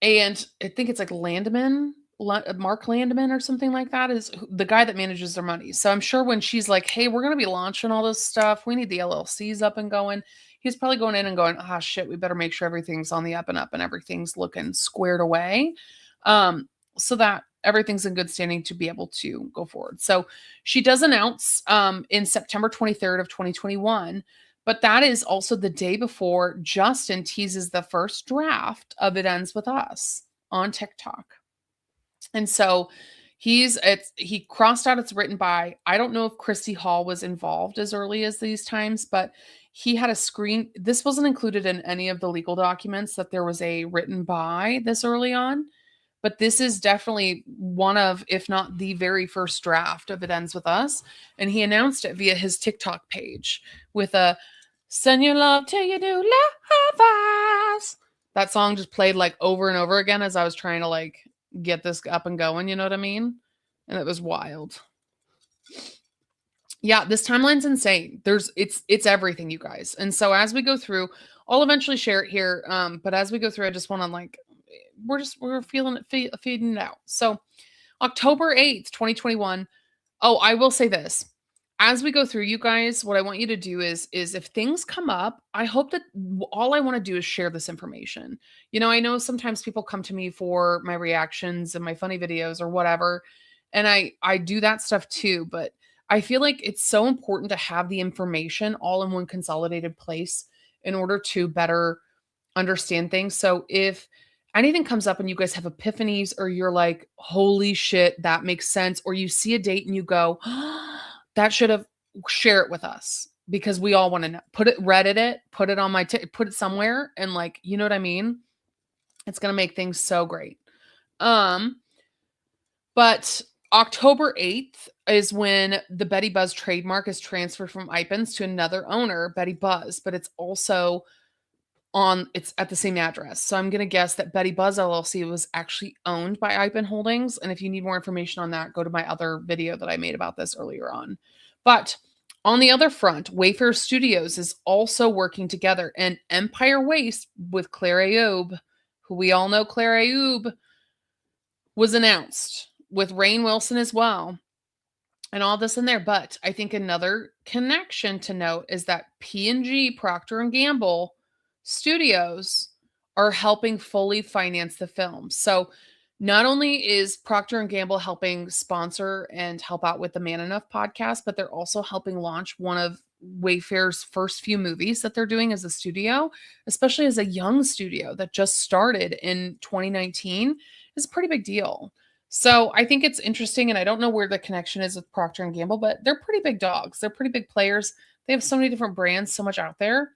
I think it's like Mark Landman or something like that is the guy that manages their money. So I'm sure when she's like, hey, we're going to be launching all this stuff, we need the LLCs up and going, he's probably going in and going, ah, shit, we better make sure everything's on the up and up and everything's looking squared away. So that everything's in good standing to be able to go forward. So she does announce in September 23rd of 2021, But that is also the day before Justin teases the first draft of It Ends With Us on TikTok. And so he crossed out it's written by, I don't know if Christy Hall was involved as early as these times, but he had a screen. This wasn't included in any of the legal documents that there was a written by this early on, but this is definitely one of, if not the very first draft of It Ends With Us. And he announced it via his TikTok page with a "Send your love till you do love us." That song just played like over and over again as I was trying to like get this up and going, you know what I mean? And it was wild. Yeah, this timeline's insane. It's everything, you guys. And so as we go through, I'll eventually share it here. But as we go through, I just want to like, we're feeling it, feeding it out. So October 8th, 2021. Oh, I will say this. As we go through, you guys, what I want you to do is if things come up, I hope that all I want to do is share this information. You know, I know sometimes people come to me for my reactions and my funny videos or whatever, and I do that stuff too, but I feel like it's so important to have the information all in one consolidated place in order to better understand things. So if anything comes up and you guys have epiphanies or you're like, holy shit, that makes sense, or you see a date and you go, that should have, share it with us because we all want to know. Reddit it, put it on put it somewhere, and like, you know what I mean? It's going to make things so great. But October 8th is when the Betty Buzz trademark is transferred from Ipens to another owner, Betty Buzz, but it's also it's at the same address. So I'm going to guess that Betty Buzz LLC was actually owned by Ipen Holdings. And if you need more information on that, go to my other video that I made about this earlier on. But on the other front, Wayfair Studios is also working together, and Empire Waste with Claire Ayoub, who we all know Claire Ayoub, was announced with Rainn Wilson as well. And all this in there. But I think another connection to note is that P&G, Procter & Gamble Studios, are helping fully finance the film. So not only is Procter & Gamble helping sponsor and help out with the Man Enough podcast, but they're also helping launch one of Wayfair's first few movies that they're doing as a studio, especially as a young studio that just started in 2019. Is a pretty big deal. So I think it's interesting, and I don't know where the connection is with Procter & Gamble, but they're pretty big dogs. They're pretty big players. They have so many different brands, so much out there,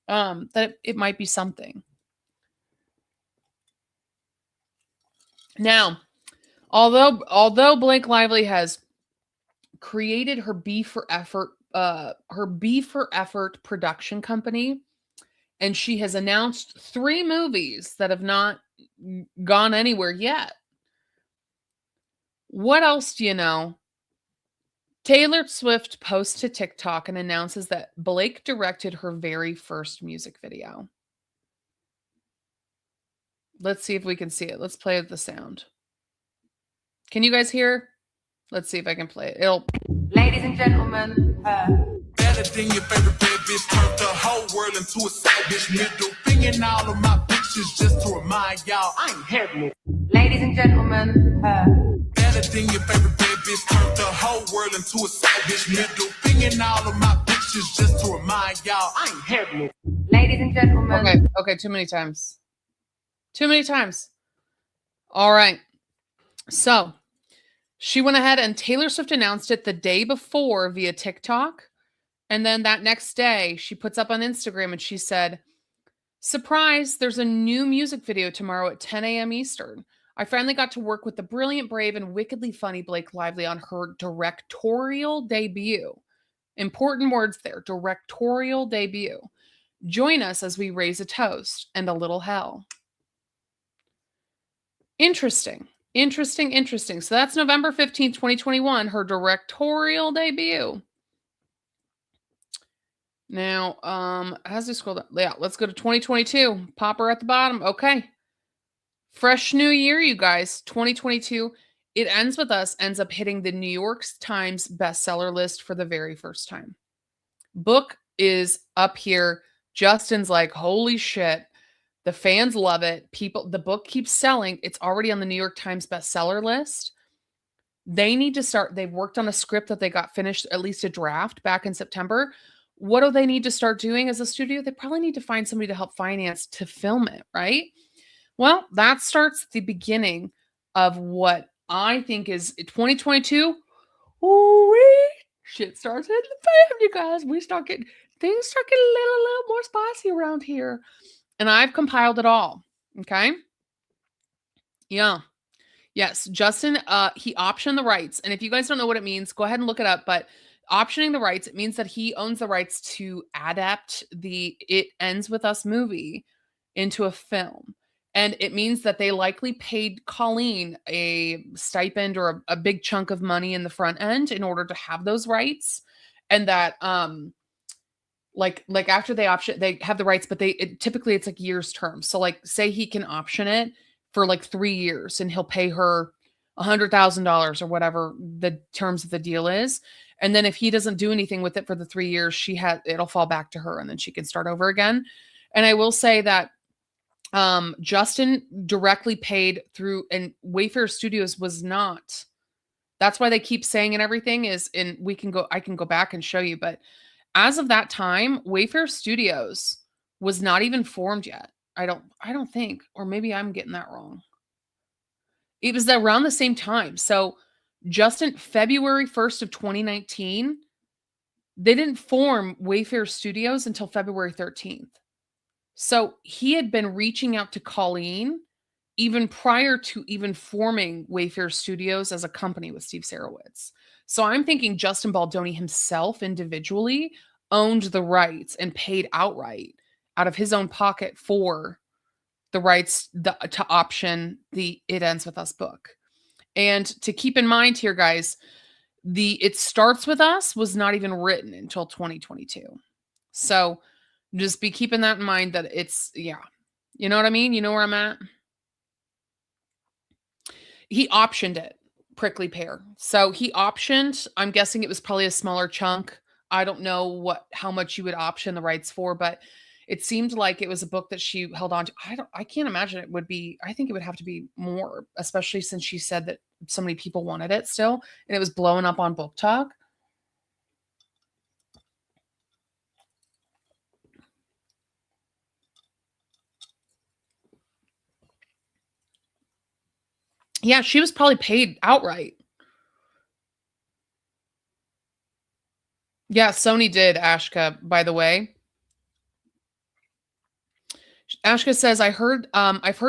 that it might be something. Now, although Blake Lively has created her B for Effort production company, and she has announced 3 movies that have not gone anywhere yet. What else do you know? Taylor Swift posts to TikTok and announces that Blake directed her very first music video. Let's see if we can see it. Let's play with the sound. Can you guys hear? Let's see if I can play it. Ladies and gentlemen, better than your favorite bad bitch turned the whole world into a side bitch. Middle finger all of my bitches just to remind y'all I ain't having it. Ladies and gentlemen, better than your favorite bad bitch turned the whole world into a side bitch. Middle finger all of my bitches just to remind y'all I ain't having it. Ladies and gentlemen. Okay, too many times. Too many times. All right. So she went ahead and Taylor Swift announced it the day before via TikTok. And then that next day, she puts up on Instagram and she said, surprise, there's a new music video tomorrow at 10 a.m. Eastern. I finally got to work with the brilliant, brave, and wickedly funny Blake Lively on her directorial debut. Important words there, directorial debut. Join us as we raise a toast and a little hell. Interesting. So that's November 15th, 2021, her directorial debut. Now, as we scroll down, yeah, let's go to 2022. Pop her at the bottom. Okay. Fresh new year, you guys. 2022. It Ends With Us ends up hitting the New York Times bestseller list for the very first time. Book is up here. Justin's like, holy shit. The fans love it. The book keeps selling. It's already on the New York Times bestseller list. They need to start. They've worked on a script that they got finished, at least a draft back in September. what do they need to start doing as a studio? They probably need to find somebody to help finance to film it, right? Well, that starts the beginning of what I think is 2022. Ooh, shit starts hitting the fan, you guys. Things start getting a little more spicy around here. And I've compiled it all. Okay. Yeah. Yes. Justin, he optioned the rights. And if you guys don't know what it means, go ahead and look it up. But optioning the rights, it means that he owns the rights to adapt the It Ends With Us movie into a film. And it means that they likely paid Colleen a stipend or a big chunk of money in the front end in order to have those rights. And that like after they option, they have the rights, but typically it's like years term. So like say he can option it for like 3 years and he'll pay her $100,000 or whatever the terms of the deal is. And then if he doesn't do anything with it for the 3 years, it'll fall back to her and then she can start over again. And I will say that Justin directly paid through, and Wayfair Studios was not. That's why they keep saying and everything is, and I can go back and show you, but as of that time, Wayfair Studios was not even formed yet. I don't think, or maybe I'm getting that wrong. It was around the same time. So Justin, February 1st of 2019, they didn't form Wayfair Studios until February 13th. So he had been reaching out to Colleen even prior to even forming Wayfair Studios as a company with Steve Sarowitz. So I'm thinking Justin Baldoni himself individually owned the rights and paid outright out of his own pocket for the rights to option the It Ends With Us book. And to keep in mind here, guys, the It Starts With Us was not even written until 2022. So just be keeping that in mind that yeah. You know what I mean? You know where I'm at? He optioned it, Prickly Pear. So he optioned, I'm guessing it was probably a smaller chunk. I don't know how much you would option the rights for, but it seemed like it was a book that she held on to. I can't imagine it would be, I think it would have to be more, especially since she said that so many people wanted it still, and it was blowing up on Book Talk. Yeah, she was probably paid outright. Yeah, Sony did, Ashka, by the way. Ashka says, I've heard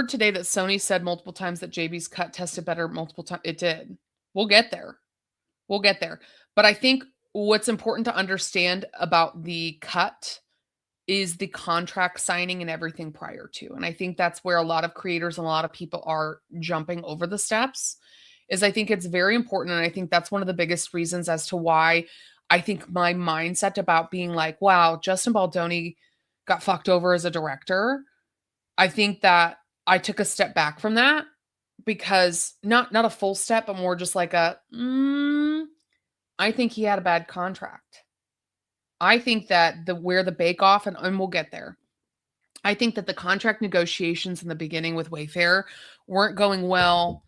today that Sony said multiple times that JB's cut tested better multiple times. It did. We'll get there. We'll get there. But I think what's important to understand about the cut is the contract signing and everything prior to. And I think that's where a lot of creators and a lot of people are jumping over the steps. Is I think it's very important. And I think that's one of the biggest reasons as to why I think my mindset about being like, wow, Justin Baldoni got fucked over as a director. I think that I took a step back from that because not a full step, but more just like I think he had a bad contract. I think that where the bake off, and we'll get there. I think that the contract negotiations in the beginning with Wayfair weren't going well,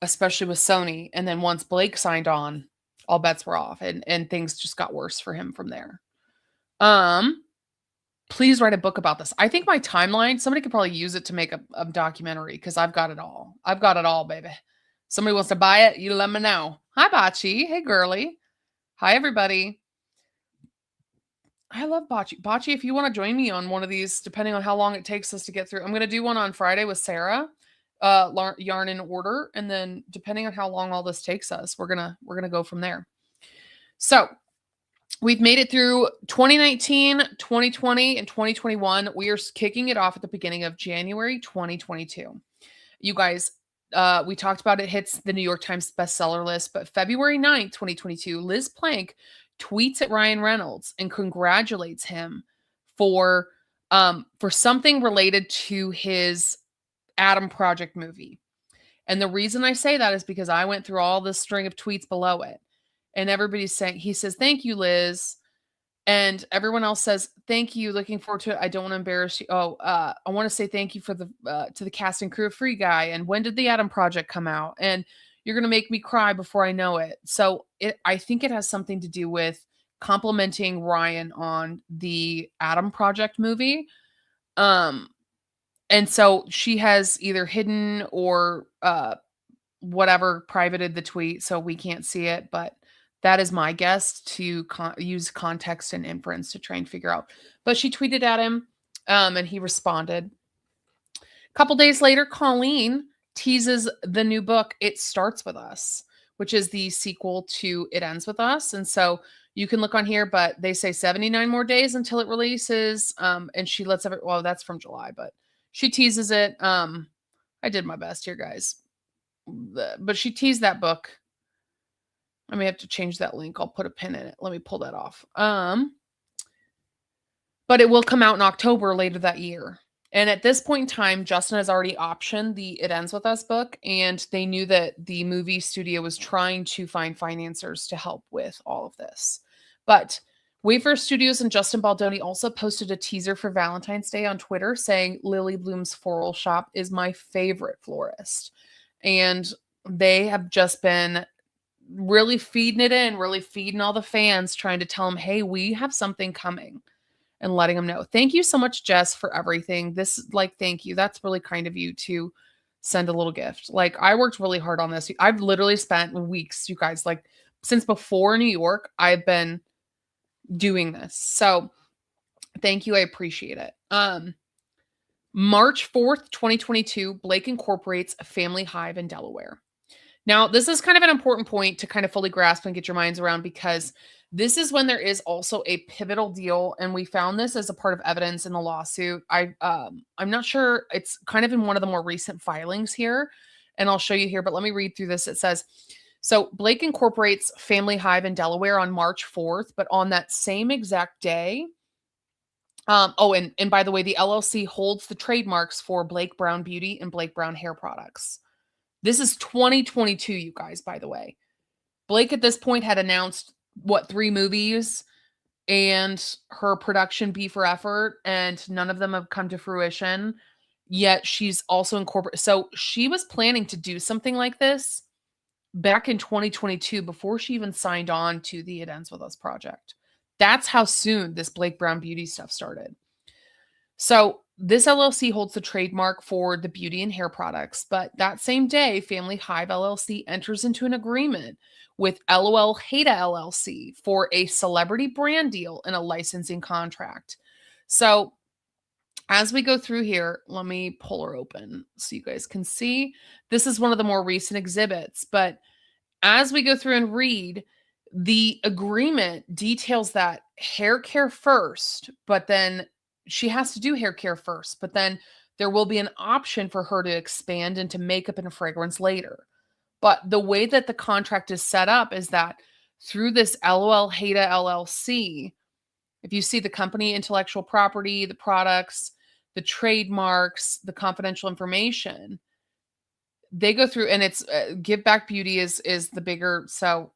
especially with Sony. And then once Blake signed on, all bets were off and things just got worse for him from there. Please write a book about this. I think my timeline, somebody could probably use it to make a documentary because I've got it all. I've got it all, baby. Somebody wants to buy it, you let me know. Hi, Bocce. Hey, girly. Hi, everybody. I love Bocce. Bocce, if you want to join me on one of these, depending on how long it takes us to get through, I'm going to do one on Friday with Sarah, Yarn in Order. And then depending on how long all this takes us, we're going to go from there. So we've made it through 2019, 2020, and 2021. We are kicking it off at the beginning of January 2022. You guys, we talked about it hits the New York Times bestseller list, but February 9th, 2022, Liz Plank tweets at Ryan Reynolds and congratulates him for something related to his Adam Project movie. And the reason I say that is because I went through all the string of tweets below it. And everybody's saying, he says, thank you, Liz. And everyone else says, thank you. Looking forward to it. I don't want to embarrass you. Oh, I want to say thank you for to the cast and crew of Free Guy. And when did the Adam Project come out? And you're going to make me cry before I know it. So I think it has something to do with complimenting Ryan on the Adam Project movie. And so she has either hidden or whatever privated the tweet, so we can't see it, but that is my guess to use context and inference to try and figure out. But she tweeted at him, and he responded. A couple days later, Colleen teases the new book, It Starts With Us, which is the sequel to It Ends With Us. And so you can look on here, but they say 79 more days until it releases. And she lets well, that's from July, but she teases it. I did my best here, guys. But she teased that book. I may have to change that link. I'll put a pin in it. Let me pull that off. But it will come out in October later that year. And at this point in time, Justin has already optioned the It Ends With Us book, and they knew that the movie studio was trying to find financiers to help with all of this. But Wayfair Studios and Justin Baldoni also posted a teaser for Valentine's Day on Twitter saying Lily Bloom's Floral Shop is my favorite florist. And they have just been really feeding it in, really feeding all the fans, trying to tell them, hey, we have something coming, and letting them know. Thank you so much, Jess, for everything. Thank you. That's really kind of you to send a little gift. I worked really hard on this. I've literally spent weeks, you guys, since before New York, I've been doing this. So thank you. I appreciate it. March 4th, 2022, Blake incorporates a family hive in Delaware. Now, this is kind of an important point to kind of fully grasp and get your minds around, because this is when there is also a pivotal deal, and we found this as a part of evidence in the lawsuit. I'm not sure. It's kind of in one of the more recent filings here, and I'll show you here, but let me read through this. It says, so Blake incorporates family hive in Delaware on March 4th, but on that same exact day, and by the way, the LLC holds the trademarks for Blake Brown Beauty and Blake Brown Hair Products. This is 2022, you guys, by the way. Blake at this point had announced, 3 movies and her production B for Effort, and none of them have come to fruition. Yet she's also incorporated. So she was planning to do something like this back in 2022 before she even signed on to the It Ends With Us project. That's how soon this Blake Brown Beauty stuff started. So this LLC holds the trademark for the beauty and hair products, but that same day, Family Hive LLC enters into an agreement with LOL Hada LLC for a celebrity brand deal and a licensing contract. So as we go through here, let me pull her open so you guys can see. This is one of the more recent exhibits, but as we go through and read, the agreement details that hair care first, but then she has to do hair care first, but then there will be an option for her to expand into makeup and fragrance later. But the way that the contract is set up is that through this LOL Hada LLC, if you see the company intellectual property, the products, the trademarks, the confidential information, they go through, and it's Give Back Beauty is the bigger. So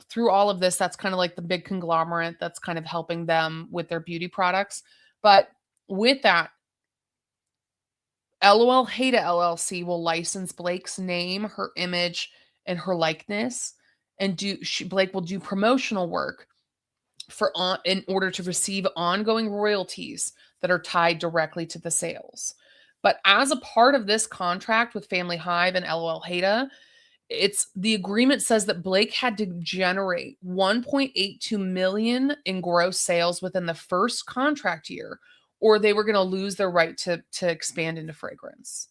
through all of this, that's kind of like the big conglomerate that's kind of helping them with their beauty products. But with that, LOL Hada LLC will license Blake's name, her image, and her likeness, and Blake will do promotional work in order to receive ongoing royalties that are tied directly to the sales. But as a part of this contract with Family Hive and LOL Hada, the agreement says that Blake had to generate $1.82 million in gross sales within the first contract year, or they were going to lose their right to expand into fragrance.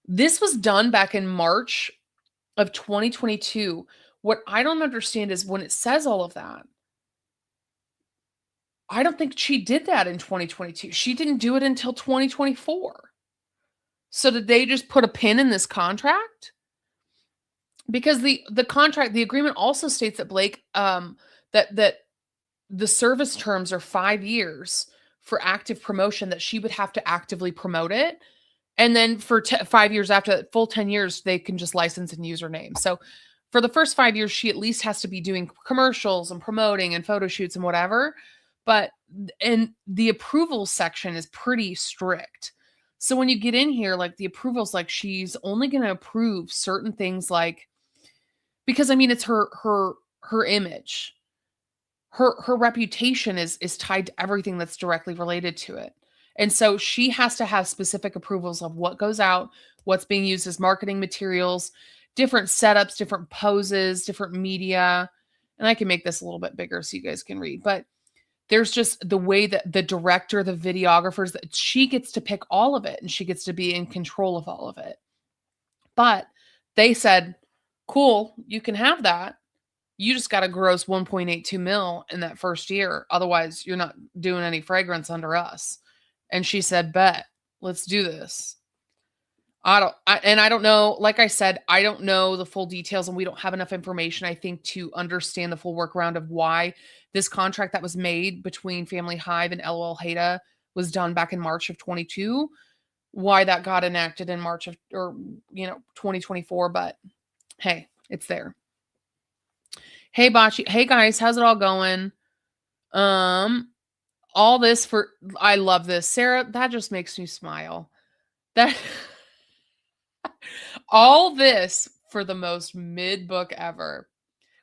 This was done back in March of 2022. What I don't understand is when it says all of that, I don't think she did that in 2022. She didn't do it until 2024. So did they just put a pin in this contract? Because the contract, the agreement also states that Blake, that the service terms are 5 years for active promotion, that she would have to actively promote it. And then for 5 years after that, full 10 years, they can just license and use her name. So for the first 5 years, she at least has to be doing commercials and promoting and photo shoots and whatever. But and the approval section is pretty strict. So when you get in here, the approvals, she's only going to approve certain things, because I mean, it's her image, her reputation is tied to everything that's directly related to it. And so she has to have specific approvals of what goes out, what's being used as marketing materials, different setups, different poses, different media. And I can make this a little bit bigger so you guys can read. But there's just the way that the director, the videographers, that she gets to pick all of it and she gets to be in control of all of it. But they said, cool, you can have that. You just got to gross 1.82 mil in that first year. Otherwise, you're not doing any fragrance under us. And she said, bet, let's do this. I don't know, like I said, I don't know the full details and we don't have enough information, I think, to understand the full workaround of why this contract that was made between Family Hive and LOL Haida was done back in March of 22, why that got enacted in March of, 2024. But hey, it's there. Hey, Bocce. Hey, guys, how's it all going? All this for, I love this. Sarah, that just makes me smile. That all this for the most mid book ever.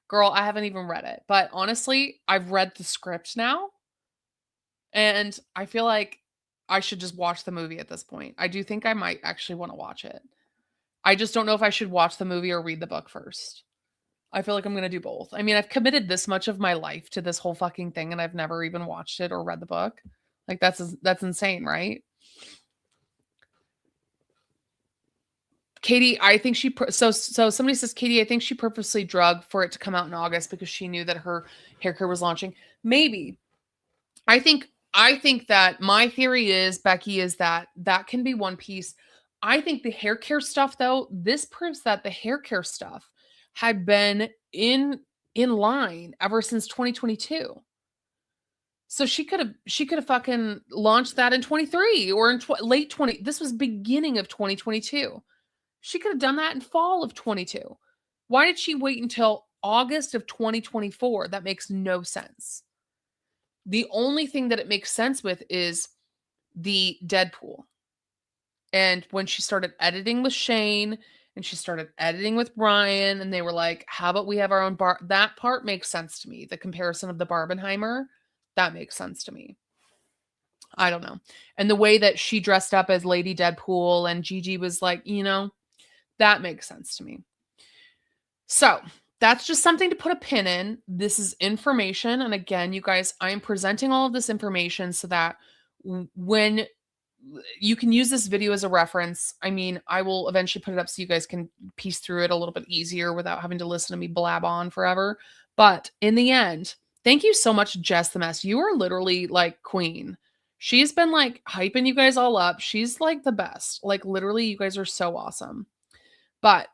Girl, I haven't even read it. But honestly, I've read the script now. And I feel like I should just watch the movie at this point. I do think I might actually want to watch it. I just don't know if I should watch the movie or read the book first. I feel like I'm going to do both. I mean, I've committed this much of my life to this whole fucking thing and I've never even watched it or read the book. Like that's insane, right? Katy, I think so somebody says, Katy, I think she purposely drugged for it to come out in August because she knew that her hair care was launching. Maybe. I think that my theory is, Becky, is that can be one piece. I think the hair care stuff, though, this proves that the hair care stuff had been in line ever since 2022. So she could have fucking launched that in 23 or in late 20. This was beginning of 2022. She could have done that in fall of 22. Why did she wait until August of 2024? That makes no sense. The only thing that it makes sense with is the Deadpool. And when she started editing with Shane and she started editing with Brian and they were like, how about we have our own bar? That part makes sense to me. The comparison of the Barbenheimer, that makes sense to me. I don't know. And the way that she dressed up as Lady Deadpool and Gigi was like, that makes sense to me. So that's just something to put a pin in. This is information. And again, you guys, I'm presenting all of this information so that when you can use this video as a reference. I mean, I will eventually put it up so you guys can piece through it a little bit easier without having to listen to me blab on forever. But in the end, thank you so much, Jess the Mess. You are literally like queen. She's been like hyping you guys all up. She's like the best. Like literally, you guys are so awesome. But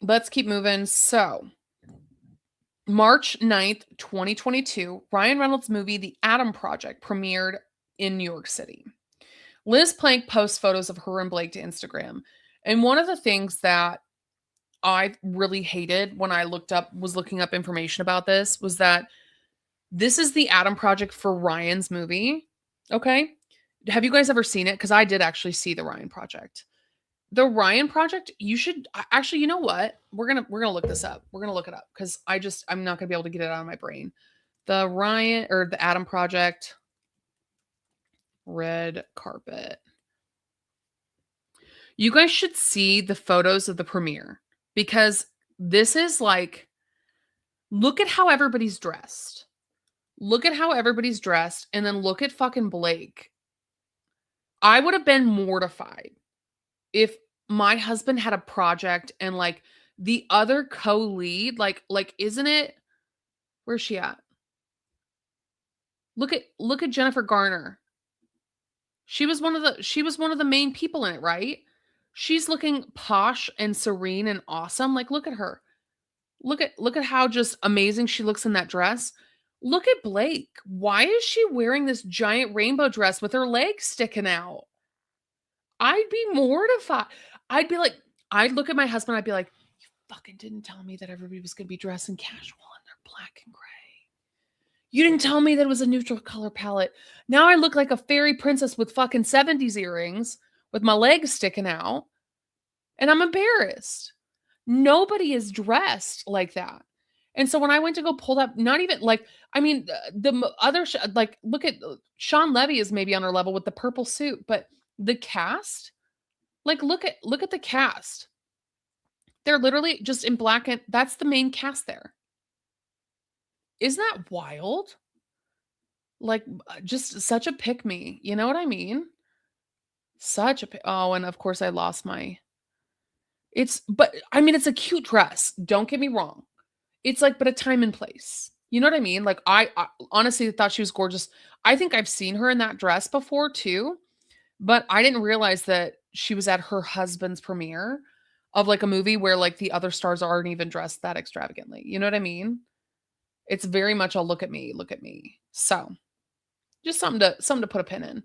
let's keep moving. So March 9th, 2022, Ryan Reynolds' movie The Adam Project premiered in New York City. Liz Plank posts photos of her and Blake to Instagram. And one of the things that I really hated when I was looking up information about this was that this is the Adam Project for Ryan's movie. Okay. Have you guys ever seen it? Because I did actually see the Ryan Project. The Ryan Project, you should actually, you know what? We're gonna look this up. We're gonna look it up because I'm not gonna be able to get it out of my brain. The Ryan or the Adam Project red carpet. You guys should see the photos of the premiere because this is like, look at how everybody's dressed. Look at how everybody's dressed, and then look at fucking Blake. I would have been mortified if my husband had a project and like the other co-lead, like, isn't it? Where's she at? Look at Jennifer Garner. She was one of the main people in it, right? She's looking posh and serene and awesome. Like, look at her. Look at how just amazing she looks in that dress. Look at Blake. Why is she wearing this giant rainbow dress with her legs sticking out? I'd be mortified. I'd look at my husband. I'd be like, you fucking didn't tell me that everybody was going to be dressed in casual and they're black and gray. You didn't tell me that it was a neutral color palette. Now I look like a fairy princess with fucking 70s earrings with my legs sticking out. And I'm embarrassed. Nobody is dressed like that. And so when I went to go pull up, not even like, I mean, other, like, look at Sean Levy is maybe on her level with the purple suit, but the cast, like, look at the cast. They're literally just in black, and that's the main cast there. Isn't that wild? Like, just such a pick me. You know what I mean? Such a oh, and of course I lost my. But I mean, it's a cute dress. Don't get me wrong. It's like, but a time and place. You know what I mean? Like, I honestly thought she was gorgeous. I think I've seen her in that dress before too, but I didn't realize that she was at her husband's premiere of like a movie where like the other stars aren't even dressed that extravagantly. You know what I mean? It's very much a look at me, look at me. So just something to put a pin in.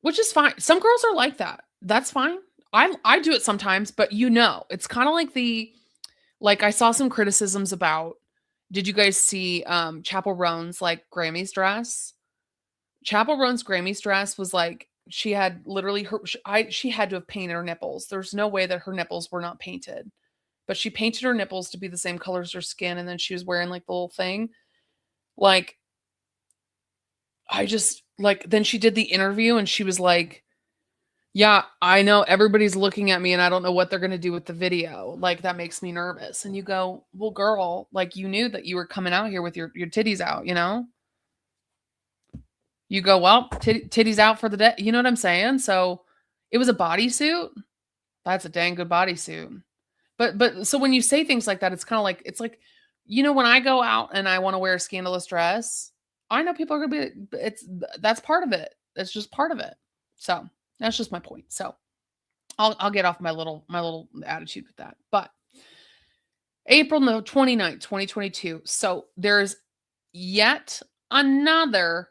Which is fine. Some girls are like that. That's fine. I do it sometimes, but it's kind of like I saw some criticisms about, did you guys see Chapel Roan's like Grammy's dress? Chapel Roan's Grammy's dress was like, she had literally she had to have painted her nipples. There's no way that her nipples were not painted. But she painted her nipples to be the same color as her skin, and then she was wearing like the little thing. Like, I just like, then she did the interview and she was like, yeah, I know everybody's looking at me and I don't know what they're going to do with the video. Like, that makes me nervous. And you go, well, girl, like, you knew that you were coming out here with your titties out, you know? You go, well, titties out for the day. You know what I'm saying? So it was a bodysuit. That's a dang good bodysuit. But so when you say things like that, it's kind of like, it's like, when I go out and I want to wear a scandalous dress, I know people are going to be, that's part of it. It's just part of it. So that's just my point. So I'll get off my little attitude with that. But April 29th, 2022. So there's yet another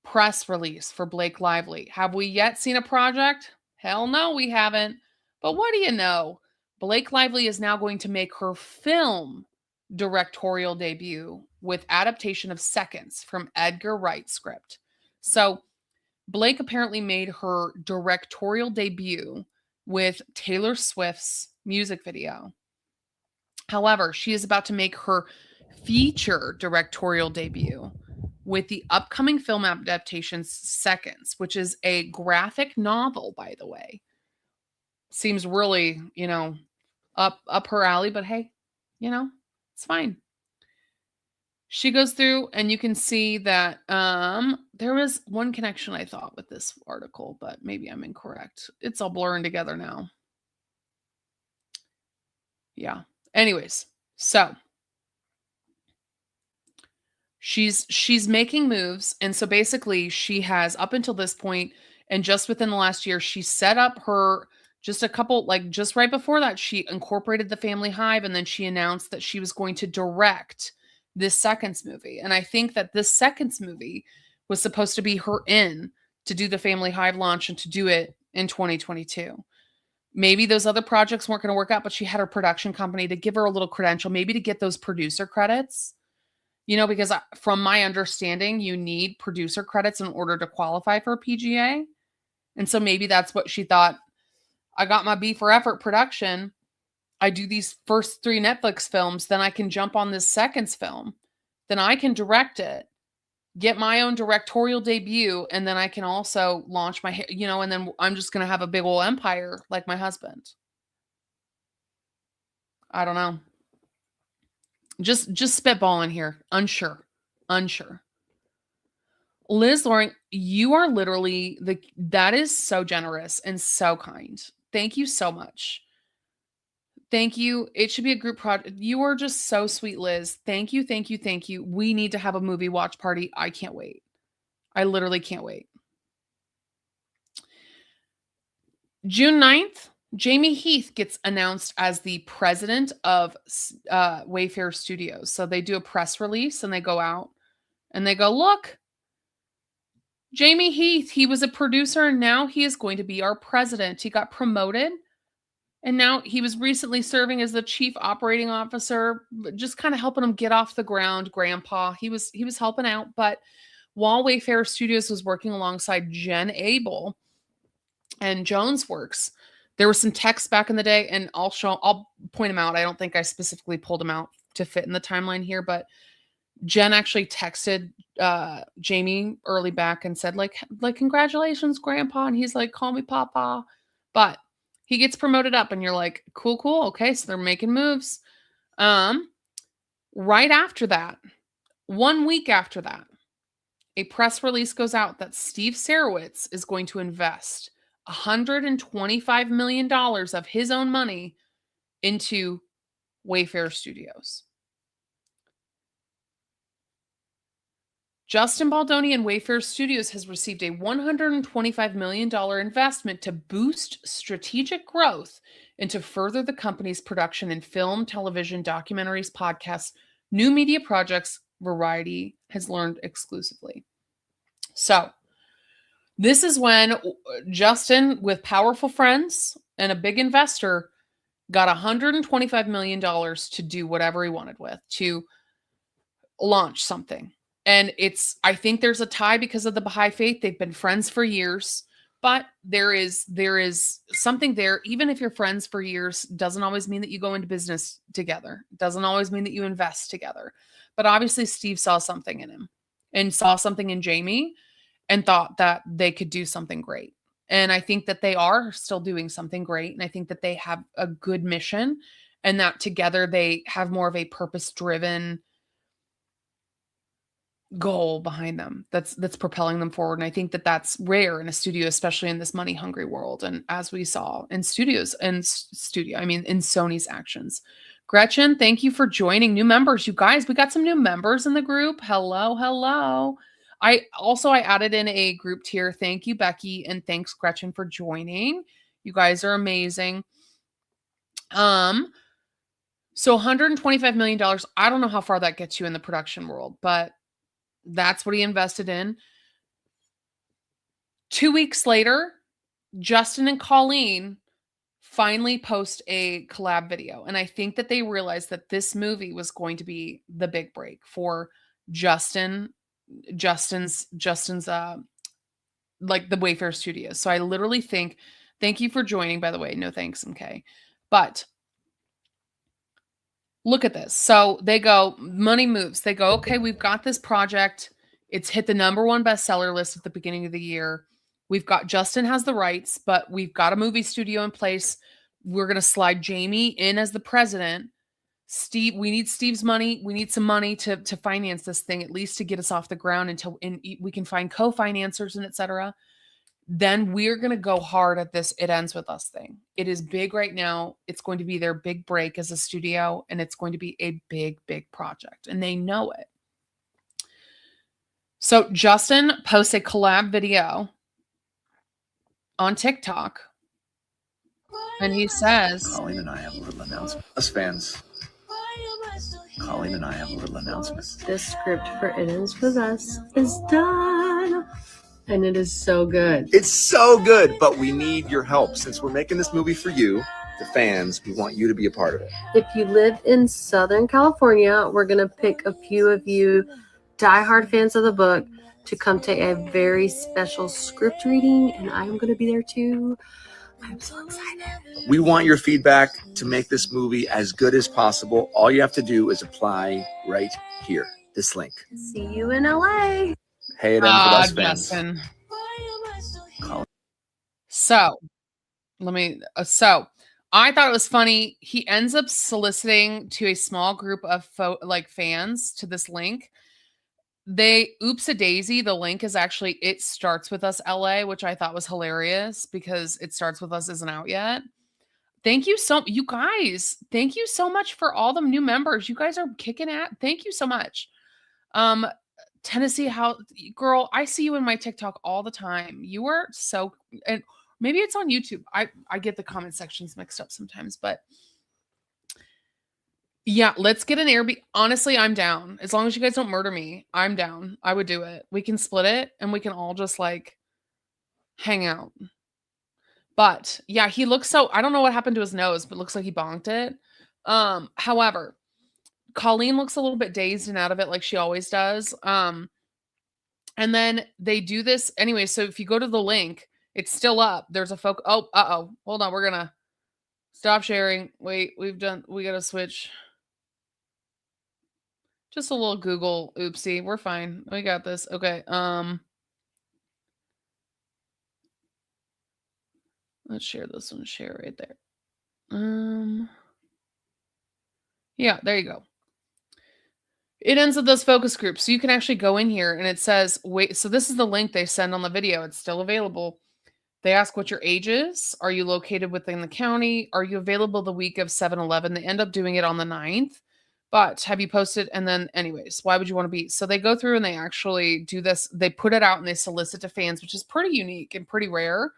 press release for Blake Lively. Have we yet seen a project? Hell no, we haven't. But what do you know? Blake Lively is now going to make her film directorial debut with adaptation of Seconds from Edgar Wright's script. So Blake apparently made her directorial debut with Taylor Swift's music video. However, she is about to make her feature directorial debut with the upcoming film adaptation Seconds, which is a graphic novel, by the way. Seems really, up her alley, but hey, it's fine. She goes through and you can see that there was one connection I thought with this article, but maybe I'm incorrect. It's all blurring together now. Yeah. Anyways, so she's making moves, and so basically she has up until this point, and just within the last year, she set up her just a couple, like just right before that, she incorporated the Family Hive, and then she announced that she was going to direct this Seconds movie. And I think that this Seconds movie was supposed to be her in to do the Family Hive launch and to do it in 2022. Maybe those other projects weren't going to work out, but she had her production company to give her a little credential, maybe to get those producer credits, because from my understanding, you need producer credits in order to qualify for a PGA. And so maybe that's what she thought. I got my B for effort production. I do these first 3 Netflix films, then I can jump on this Seconds film. Then I can direct it, get my own directorial debut, and then I can also launch my, and then I'm just going to have a big old empire like my husband. I don't know. Just spitballing here. Unsure. Liz Loring, you are literally that is so generous and so kind. Thank you so much. Thank you. It should be a group project. You are just so sweet, Liz. Thank you. We need to have a movie watch party. I can't wait. I literally can't wait. June 9th, Jamie Heath gets announced as the president of Wayfair Studios. So they do a press release and they go out and they go, look, Jamie Heath, he was a producer and now he is going to be our president. He got promoted. And now he was recently serving as the chief operating officer, just kind of helping him get off the ground. Grandpa, he was helping out. But while Wayfair Studios was working alongside Jen Abel and Jones Works, There were some texts back in the day, and I'll point them out. I don't think I specifically pulled them out to fit in the timeline here, but Jen actually texted Jamie early back and said like congratulations, Grandpa, and he's like, call me Papa. But he gets promoted up, and you're like, cool. Okay, so they're making moves. Right after that, 1 week after that, a press release goes out that Steve Sarowitz is going to invest $125 million of his own money into Wayfair Studios. Justin Baldoni and Wayfair Studios has received a $125 million investment to boost strategic growth and to further the company's production in film, television, documentaries, podcasts, new media projects, Variety has learned exclusively. So this is when Justin, with powerful friends and a big investor, got $125 million to do whatever he wanted with, to launch something. And I think there's a tie because of the Baha'i faith. They've been friends for years, but there is something there. Even if you're friends for years, doesn't always mean that you go into business together. Doesn't always mean that you invest together. But obviously Steve saw something in him and saw something in Jamie and thought that they could do something great. And I think that they are still doing something great. And I think that they have a good mission, and that together they have more of a purpose-driven goal behind them that's propelling them forward. And I think that that's rare in a studio, especially in this money hungry world. And as we saw in studios and in Sony's actions. Gretchen, thank you for joining. New members, you guys, we got some new members in the group. Hello. I added in a group tier. Thank you, Becky, and thanks, Gretchen, for joining. You guys are amazing. So $125 million. I don't know how far that gets you in the production world, but that's what he invested in. 2 weeks later, Justin and Colleen finally post a collab video. And I think that they realized that this movie was going to be the big break for Justin's like the Wayfair Studios. So I literally think, thank you for joining, by the way. No thanks, MK. But look at this. So they go, money moves. They go, okay, we've got this project. It's hit the #1 bestseller list at the beginning of the year. We've got, Justin has the rights, but we've got a movie studio in place. We're going to slide Jamie in as the president. Steve, we need Steve's money. We need some money to finance this thing, at least to get us off the ground until we can find co-financers and etc. Then we're going to go hard at this It Ends With Us thing. It is big right now. It's going to be their big break as a studio, and it's going to be a big, big project, and they know it. So Justin posts a collab video on TikTok, and he says, Colleen and I have a little announcement. Us fans, Colleen and I have a little announcement. The script for It Ends With Us is done. And it is so good. It's so good, but we need your help. Since we're making this movie for you, the fans, we want you to be a part of it. If you live in Southern California, we're going to pick a few of you diehard fans of the book to come to a very special script reading, and I'm going to be there too. I'm so excited. We want your feedback to make this movie as good as possible. All you have to do is apply right here, this link. See you in LA. Hey, It Ends With Us fans. Justin. So I thought it was funny. He ends up soliciting to a small group of fans to this link. Oops-a-daisy, the link is actually It Starts With Us LA, which I thought was hilarious because It Starts With Us isn't out yet. You guys, thank you so much for all the new members. You guys are kicking at. Thank you so much. Tennessee, girl, I see you in my TikTok all the time. You are so, and maybe it's on YouTube. I get the comment sections mixed up sometimes, but yeah, let's get an Airbnb. Honestly, I'm down. As long as you guys don't murder me, I'm down. I would do it. We can split it and we can all just like hang out. But yeah, he looks so, I don't know what happened to his nose, but it looks like he bonked it. However, Colleen looks a little bit dazed and out of it like she always does. And then they do this anyway. So if you go to the link, It's still up. There's a focus. Oh, uh-oh. Hold on. We're going to stop sharing. Wait, we got to switch. Just a little Google oopsie. We're fine. We got this. Okay. Let's share this one. Share right there. Yeah, there you go. It ends with those focus groups. So you can actually go in here and it says, wait, so this is the link they send on the video. It's still available. They ask what your age is. Are you located within the county? Are you available the week of 7-11? They end up doing it on the 9th. But have you posted? And then anyways, why would you want to be? So they go through and they actually do this. They put it out and they solicit to fans, which is pretty unique and pretty rare.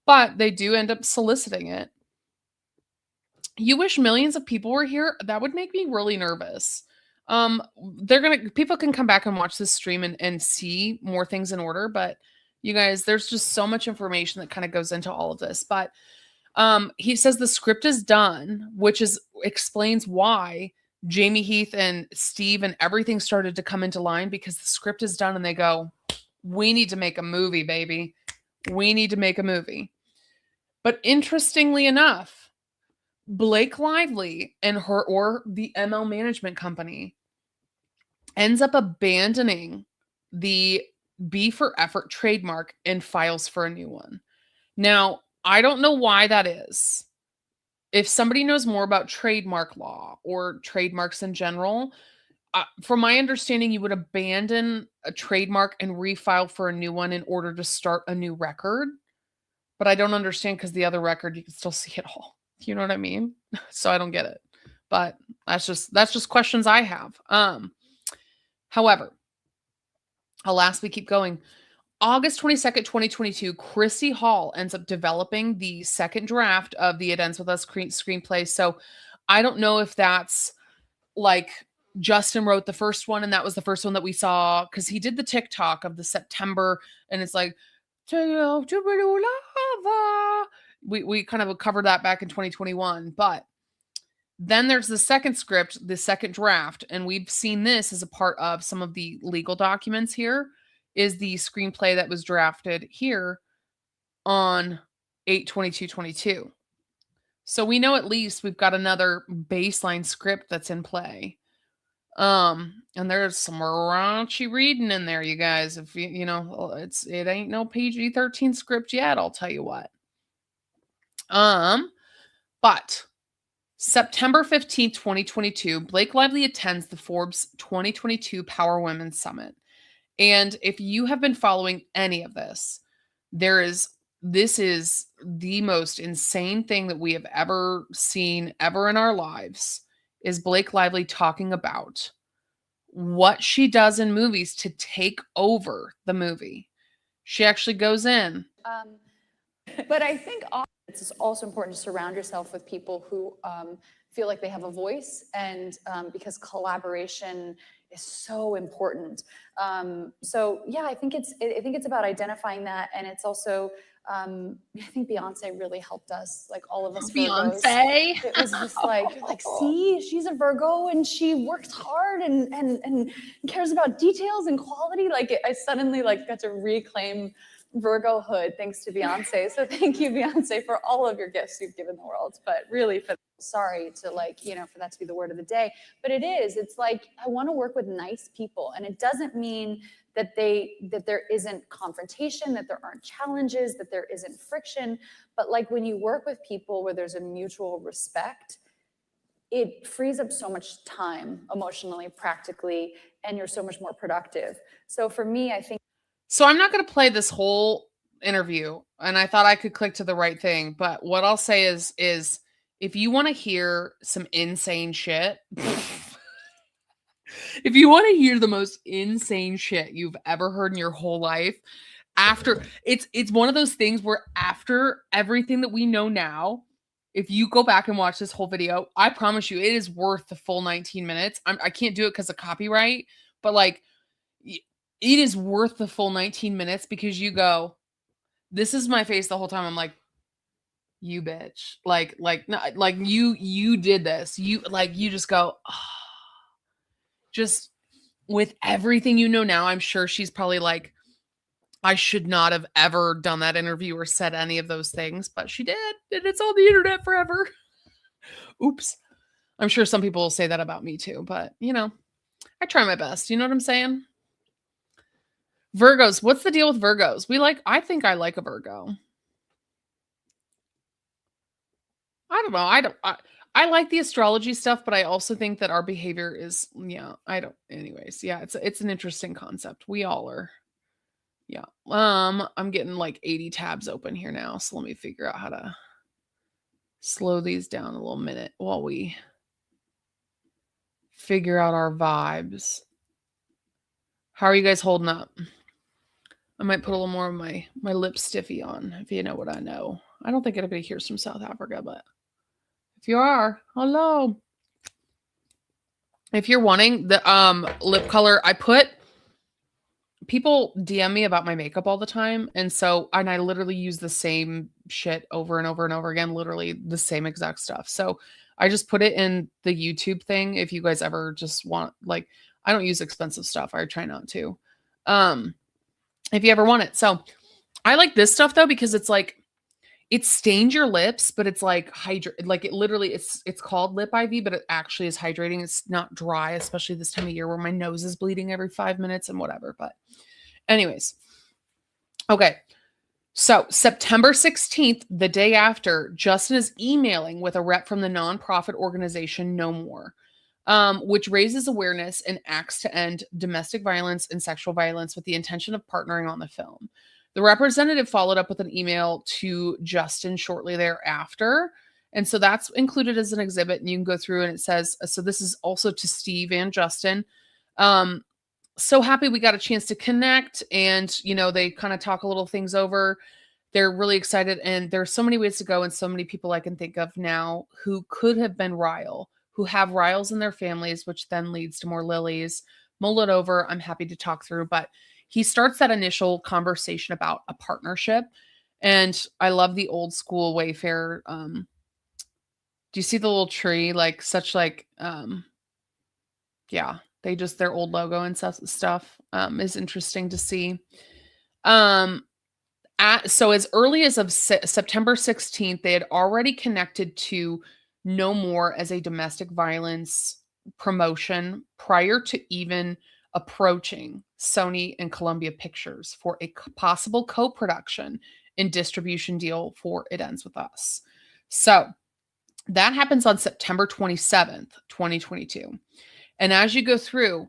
But they do end up soliciting it. You wish millions of people were here? That would make me really nervous. People can come back and watch this stream and see more things in order, but you guys, there's just so much information that kind of goes into all of this. But he says the script is done, which explains why Jamie Heath and Steve and everything started to come into line, because the script is done and they go, we need to make a movie, baby. We need to make a movie. But interestingly enough, Blake Lively and the ML management company ends up abandoning the B for Effort trademark and files for a new one. Now, I don't know why that is. If somebody knows more about trademark law or trademarks in general, from my understanding, you would abandon a trademark and refile for a new one in order to start a new record. But I don't understand, because the other record, you can still see it all. You know what I mean? So I don't get it. But that's just questions I have. However, alas, we keep going. August 22nd, 2022, Chrissy Hall ends up developing the second draft of the It Ends With Us screenplay. So I don't know if that's like Justin wrote the first one and that was the first one that we saw, because he did the TikTok of the September and it's like, we kind of covered that back in 2021. But then there's the second script, the second draft, and we've seen this as a part of some of the legal documents. Here is the screenplay that was drafted here on 8/22/22. So we know at least we've got another baseline script that's in play. And there's some raunchy reading in there, you guys. If you know, it ain't no PG-13 script yet, I'll tell you what. But September 15th, 2022, Blake Lively attends the Forbes 2022 Power Women Summit. And if you have been following any of this, this is the most insane thing that we have ever seen ever in our lives, is Blake Lively talking about what she does in movies to take over the movie. She actually goes in. But I think it's also important to surround yourself with people who feel like they have a voice, and because collaboration is so important. So yeah, I think it's about identifying that, and it's also I think Beyonce really helped us, like all of us Virgos. Beyonce. It was just like, see, she's a Virgo and she works hard and cares about details and quality. Like I suddenly got to reclaim Virgo-hood thanks to Beyonce. So thank you, Beyonce, for all of your gifts you've given the world. But really, sorry to for that to be the word of the day. But it's like, I want to work with nice people. And it doesn't mean that there isn't confrontation, that there aren't challenges, that there isn't friction. But like when you work with people where there's a mutual respect, it frees up so much time emotionally, practically, and you're so much more productive. So for me, I think. So I'm not going to play this whole interview, and I thought I could click to the right thing. But what I'll say is if you want to hear some insane shit, if you want to hear the most insane shit you've ever heard in your whole life, it's one of those things where after everything that we know now, if you go back and watch this whole video, I promise you it is worth the full 19 minutes. I can't do it because of copyright, but it is worth the full 19 minutes, because you go, this is my face the whole time. I'm like, you bitch. You did this. You just go, oh. Just with everything you know now, I'm sure she's probably like, I should not have ever done that interview or said any of those things, but she did, and it's on the internet forever. Oops. I'm sure some people will say that about me too, but you know, I try my best. You know what I'm saying? Virgos. What's the deal with Virgos? I think I like a Virgo. I don't know. I like the astrology stuff, but I also think that our behavior is, anyways. Yeah, it's an interesting concept. We all are. Yeah. I'm getting like 80 tabs open here now, so let me figure out how to slow these down a little minute while we figure out our vibes. How are you guys holding up? I might put a little more of my lip stiffy on, if you know what I know. I don't think anybody here's from South Africa, but if you are, hello. If you're wanting the lip color, people DM me about my makeup all the time. And I literally use the same shit over and over and over again, literally the same exact stuff. So I just put it in the YouTube thing. If you guys ever just want, I don't use expensive stuff. I try not to. If you ever want it. So I like this stuff though, because it's like, it stains your lips, but it's like it literally, it's called Lip IV, but it actually is hydrating. It's not dry, especially this time of year where my nose is bleeding every 5 minutes and whatever. But anyways, okay. So September 16th, the day after, Justin is emailing with a rep from the nonprofit organization No More, which raises awareness and acts to end domestic violence and sexual violence with the intention of partnering on the film. The representative followed up with an email to Justin shortly thereafter. And so that's included as an exhibit, and you can go through and it says, so this is also to Steve and Justin. So happy we got a chance to connect, and, they kind of talk a little things over. They're really excited, and there's so many ways to go and so many people I can think of now who could have been Ryle, who have Ryles in their families, which then leads to more Lilies. Mull it over. I'm happy to talk through, but he starts that initial conversation about a partnership. And I love the old school Wayfair. Do you see the little tree? Their old logo and stuff is interesting to see. So as early as of September 16th, they had already connected to No More as a domestic violence promotion prior to even approaching Sony and Columbia Pictures for a possible co-production and distribution deal for It Ends With Us. So that happens on September 27th, 2022. And as you go through,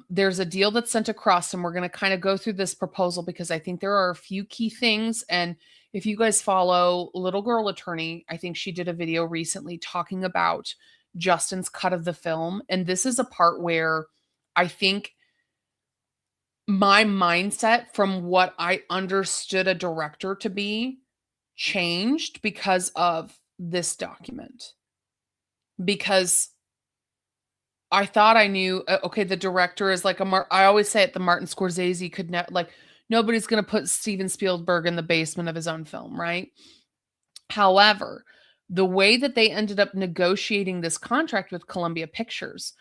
there's a deal that's sent across, and we're going to kind of go through this proposal because I think there are a few key things. And if you guys follow Little Girl Attorney, I think she did a video recently talking about Justin's cut of the film. And this is a part where I think my mindset from what I understood a director to be changed because of this document. Because I thought I knew, okay, the director is like I always say it, the Martin Scorsese could nobody's going to put Steven Spielberg in the basement of his own film, right? However, the way that they ended up negotiating this contract with Columbia Pictures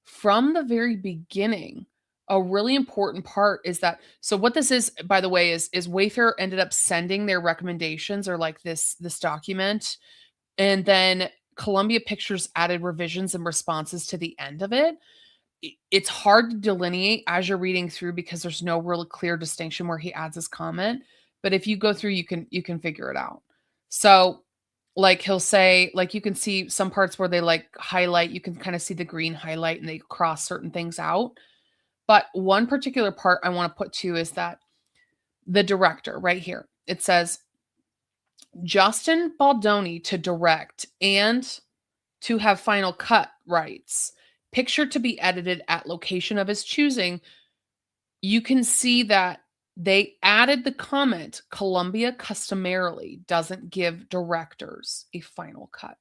from the very beginning, a really important part is that, so what this is, by the way, is Wayfair ended up sending their recommendations or this document, and then Columbia Pictures added revisions and responses to the end of it. It's hard to delineate as you're reading through because there's no real clear distinction where he adds his comment. But if you go through, you can figure it out. So he'll say, you can see some parts where they highlight, you can kind of see the green highlight and they cross certain things out. But one particular part I want to put to is that the director right here, it says, Justin Baldoni to direct and to have final cut rights, picture to be edited at location of his choosing. You can see that they added the comment, Columbia customarily doesn't give directors a final cut.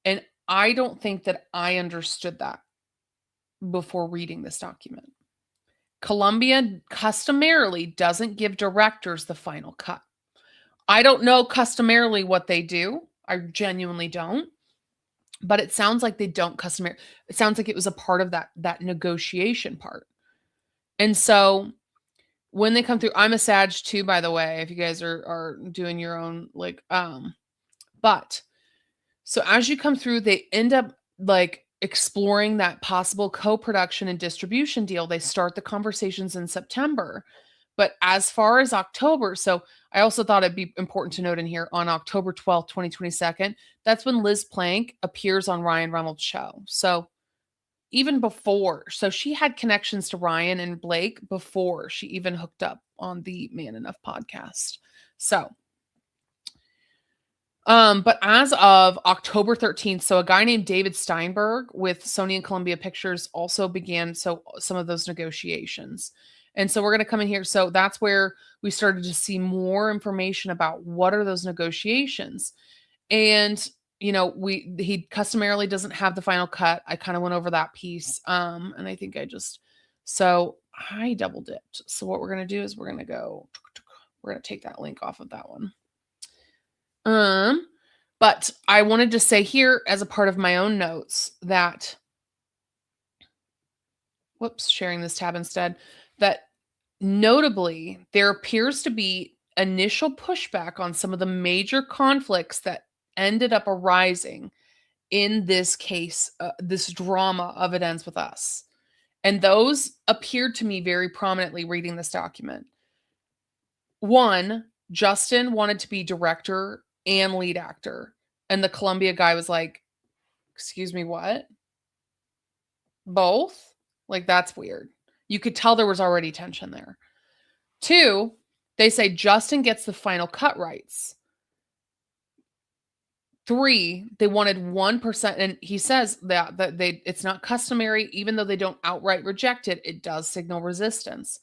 And I don't think that I understood that before reading this document. Columbia customarily doesn't give directors the final cut. I don't know customarily what they do. I genuinely don't. But it sounds like they don't customarily. It sounds like it was a part of that negotiation part. And so when they come through, I'm a Sag too, by the way, if you guys are doing your own, like, but so as you come through, they end up like exploring that possible co-production and distribution deal. They start the conversations in September. But as far as October, so I also thought it'd be important to note in here on October 12th, 2022, that's when Liz Plank appears on Ryan Reynolds' show. So even before, so she had connections to Ryan and Blake before she even hooked up on the Man Enough podcast. So, but as of October 13th, so a guy named David Steinberg with Sony and Columbia Pictures also began some of those negotiations. And so we're going to come in here. So that's where we started to see more information about what are those negotiations. And, you know, he customarily doesn't have the final cut. I kind of went over that piece. And I think so I double dipped. So what we're going to do is we're going to take that link off of that one. But I wanted to say here as a part of my own notes that, sharing this tab instead, that notably there appears to be initial pushback on some of the major conflicts that ended up arising in this case, this drama of It Ends With Us. And those appeared to me very prominently reading this document. One, Justin wanted to be director and lead actor. And the Columbia guy was like, excuse me, what? Both? Like, that's weird. You could tell there was already tension there. Two, they say Justin gets the final cut rights. Three, they wanted 1%. And he says that it's not customary, even though they don't outright reject it, it does signal resistance.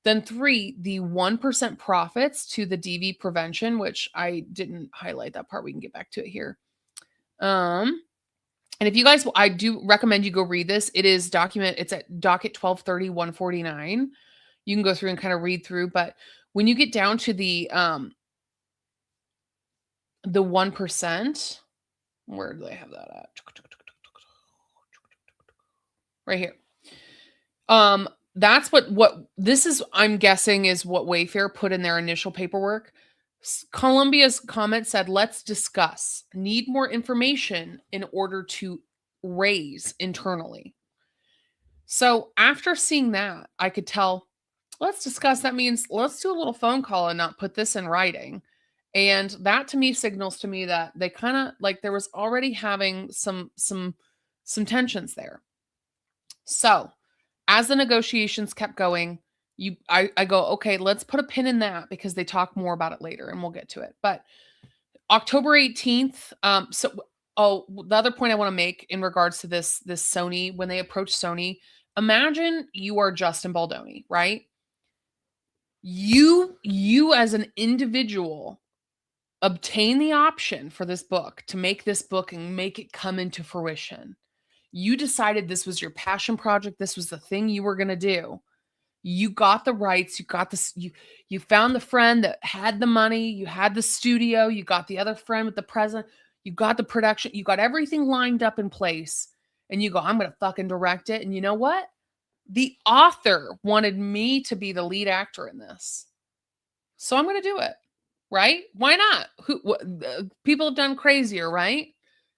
Then three, the 1% profits to the DV prevention, which I didn't highlight that part. We can get back to it here. And if you guys, I do recommend you go read this. It is it's at docket 1230-149. You can go through and kind of read through. But when you get down to the 1%, where do they have that at? Right here. That's what this is, I'm guessing, is what Wayfair put in their initial paperwork. Columbia's comment said, let's discuss. Need more information in order to raise internally. So after seeing that, I could tell, let's discuss. That means let's do a little phone call and not put this in writing. And that to me signals to me that they kind of like there was already having some tensions there. So as the negotiations kept going, I go, okay, let's put a pin in that because they talk more about it later and we'll get to it. But October 18th, the other point I want to make in regards to this Sony, when they approach Sony, imagine you are Justin Baldoni, right? You as an individual obtain the option for this book to make this book and make it come into fruition. You decided this was your passion project. This was the thing you were going to do. You got the rights. You got this. You found the friend that had the money. You had the studio. You got the other friend with the present. You got the production. You got everything lined up in place. And you go, I'm going to fucking direct it. And you know what? The author wanted me to be the lead actor in this. So I'm going to do it. Right? Why not? People have done crazier, right?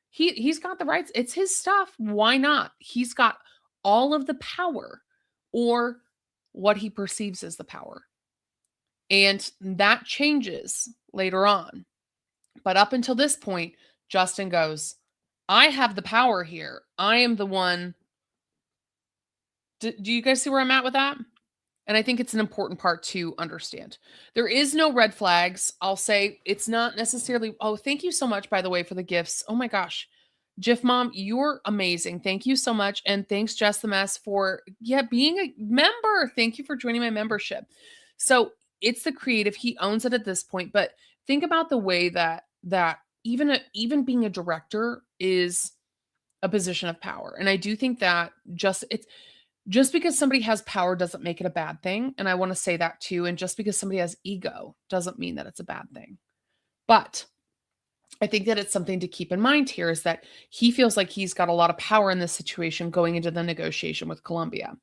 He's got the rights. It's his stuff. Why not? He's got all of the power, or what he perceives as the power. And that changes later on. But up until this point, Justin goes, I have the power here. I am the one. Do you guys see where I'm at with that? And I think it's an important part to understand. There is no red flags. I'll say it's not necessarily. Oh, thank you so much, by the way, for the gifts. Oh my gosh. Jif Mom, you're amazing. Thank you so much. And thanks, Jess the Mess, for being a member. Thank you for joining my membership. So it's the creative. He owns it at this point. But think about the way that even being a director is a position of power. And I do think that just because somebody has power doesn't make it a bad thing. And I want to say that too. And just because somebody has ego doesn't mean that it's a bad thing. But I think that it's something to keep in mind here is that he feels like he's got a lot of power in this situation going into the negotiation with Columbia.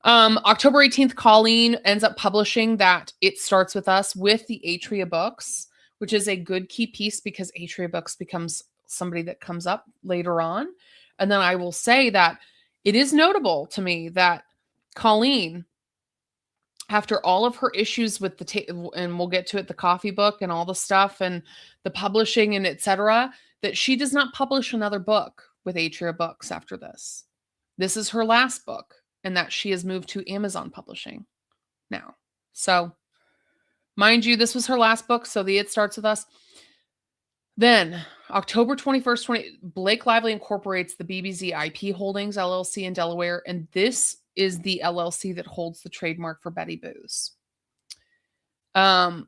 October 18th, Colleen ends up publishing that It Starts With Us with the Atria books, which is a good key piece because Atria books becomes somebody that comes up later on. And then I will say that it is notable to me that Colleen, after all of her issues with and we'll get to it, the coffee book and all the stuff and the publishing and etc., that she does not publish another book with Atria Books after this. This is her last book, and that she has moved to Amazon Publishing now. So, mind you, this was her last book, so the It Starts With Us. Then, October 21st, Blake Lively incorporates the BBC IP Holdings LLC in Delaware, and this is the LLC that holds the trademark for Betty Boo's. Data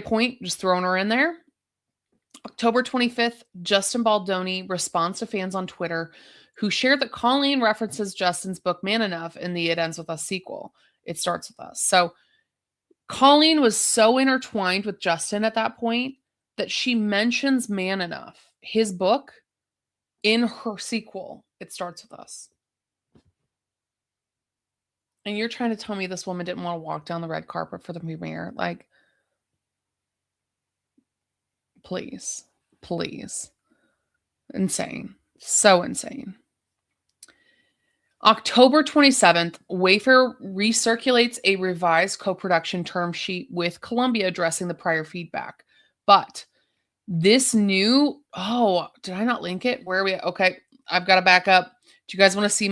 point, just throwing her in there. October 25th, Justin Baldoni responds to fans on Twitter who shared that Colleen references Justin's book Man Enough in the It Ends With Us sequel. It Starts With Us. So Colleen was so intertwined with Justin at that point that she mentions Man Enough, his book, in her sequel, It Starts With Us. And you're trying to tell me this woman didn't want to walk down the red carpet for the premiere? Like, please. Insane. So insane. October 27th, Wayfair recirculates a revised co-production term sheet with Columbia addressing the prior feedback. But this new, did I not link it? Where are we at? Okay, I've got to back up. Do you guys want to see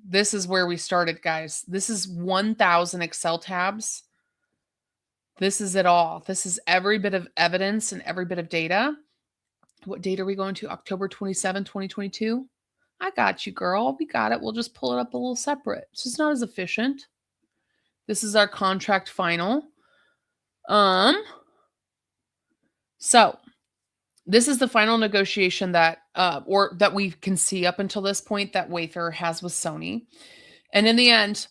this is where we started, guys. This is 1,000 Excel tabs. This is it all. This is every bit of evidence and every bit of data. What date are we going to? October 27, 2022? I got you, girl. We got it. We'll just pull it up a little separate. It's just not as efficient. This is our contract final. So this is the final negotiation that we can see up until this point that Wayfair has with Sony. And in the end,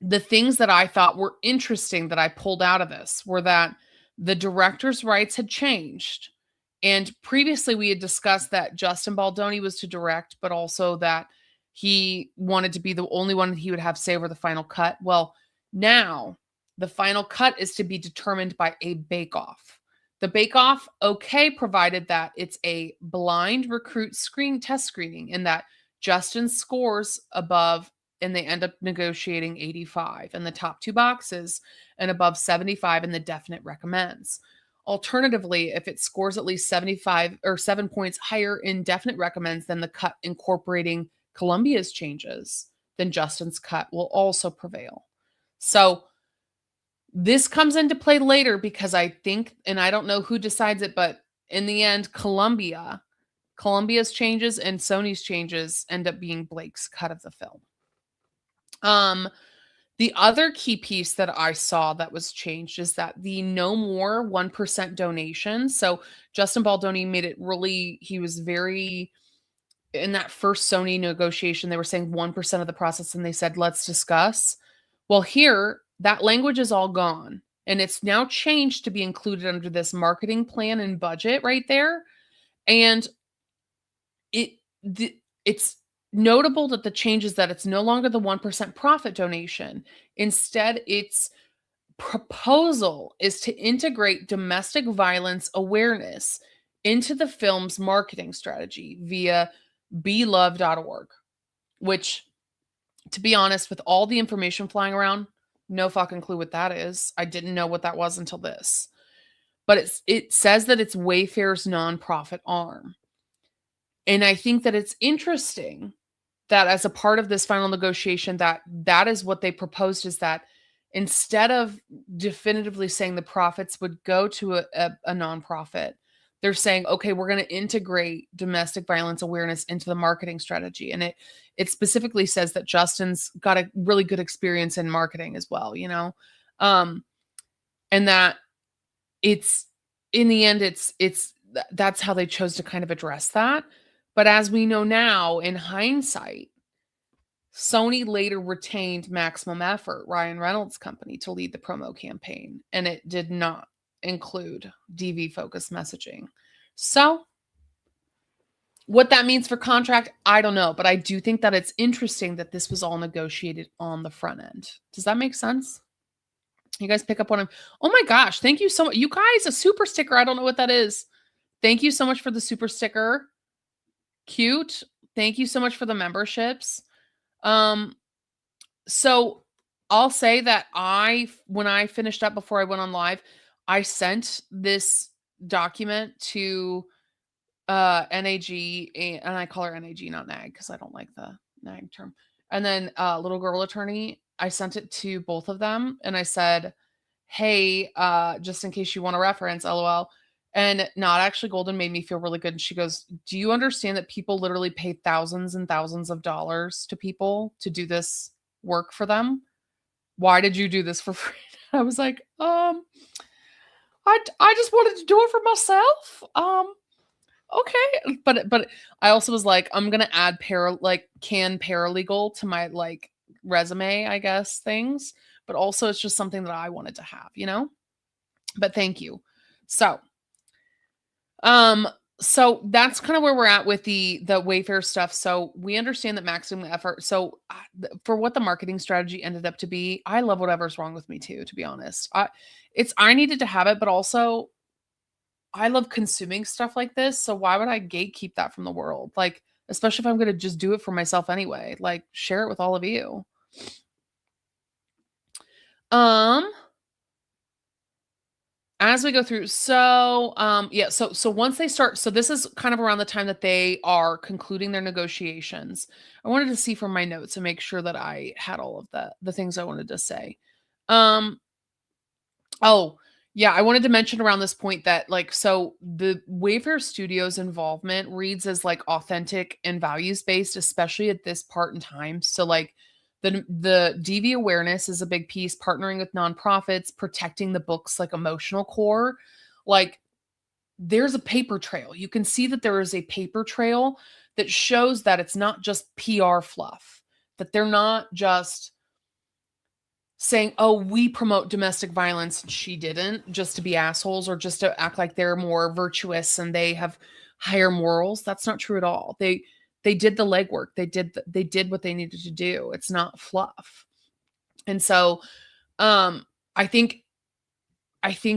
the things that I thought were interesting that I pulled out of this were that the director's rights had changed. And previously we had discussed that Justin Baldoni was to direct, but also that he wanted to be the only one he would have say over the final cut. Well, now the final cut is to be determined by a bake-off. The bake-off, provided that it's a blind recruit test screening and that Justin scores above and they end up negotiating 85 in the top two boxes and above 75 in the definite recommends. Alternatively, if it scores at least 75 or 7 points higher in definite recommends than the cut incorporating Columbia's changes, then Justin's cut will also prevail. So this comes into play later because I think, and I don't know who decides it, but in the end, Columbia's changes and Sony's changes end up being Blake's cut of the film. The other key piece that I saw that was changed is that the no more 1% donation. So Justin Baldoni made it really, he was very, in that first Sony negotiation, they were saying 1% of the process and they said, let's discuss. Well, here, that language is all gone and it's now changed to be included under this marketing plan and budget right there. And it's notable that the change is that it's no longer the 1% profit donation. Instead, its proposal is to integrate domestic violence awareness into the film's marketing strategy via belove.org, which, to be honest, with all the information flying around, no fucking clue what that is. I didn't know what that was until this. But it says that it's Wayfair's nonprofit arm. And I think that it's interesting that as a part of this final negotiation, that is what they proposed, is that instead of definitively saying the profits would go to a nonprofit, they're saying, okay, we're going to integrate domestic violence awareness into the marketing strategy. And it specifically says that Justin's got a really good experience in marketing as well, you know? And that it's, in the end, that's how they chose to kind of address that. But as we know now, in hindsight, Sony later retained Maximum Effort, Ryan Reynolds' company, to lead the promo campaign, and it did not include DV-focused messaging. So, What that means for contract, I don't know, but I do think that it's interesting that this was all negotiated on the front end. Does that make sense? You guys pick up on him. Oh my gosh, thank you so much. You guys, a super sticker. I don't know what that is. Thank you so much for the super sticker. Cute. Thank you so much for the memberships. So I'll say that when I finished up before I went on live, I sent this document to NAG, and I call her NAG, not NAG, because I don't like the NAG term. And then Little Girl Attorney, I sent it to both of them, and I said, hey, just in case you want a reference, LOL. And Not Actually Golden made me feel really good. And she goes, do you understand that people literally pay thousands and thousands of dollars to people to do this work for them? Why did you do this for free? I was like, I just wanted to do it for myself. Okay. But I also was like, I'm gonna add paralegal to my like resume, I guess, things. But also it's just something that I wanted to have, you know? But thank you. So so that's kind of where we're at with the Wayfair stuff. So we understand that maximum effort. So for what the marketing strategy ended up to be, I love whatever's wrong with me too, to be honest. I needed to have it, but also I love consuming stuff like this. So why would I gatekeep that from the world? Like, especially if I'm going to just do it for myself anyway, like share it with all of you. As we go through, so yeah, so once they start, so this is kind of around the time that they are concluding their negotiations. I wanted to see from my notes and make sure that I had all of the things I wanted to say. Oh, yeah, I wanted to mention around this point that like so the Wayfair Studios involvement reads as like authentic and values based, especially at this part in time. So like the DV awareness is a big piece, partnering with nonprofits, protecting the book's like emotional core. Like there's a paper trail. You can see that there is a paper trail that shows that it's not just PR fluff, that they're not just saying, oh, we promote domestic violence and she didn't, just to be assholes or just to act like they're more virtuous and they have higher morals. That's not true at all. They did the legwork. They did what they needed to do. It's not fluff. And so I think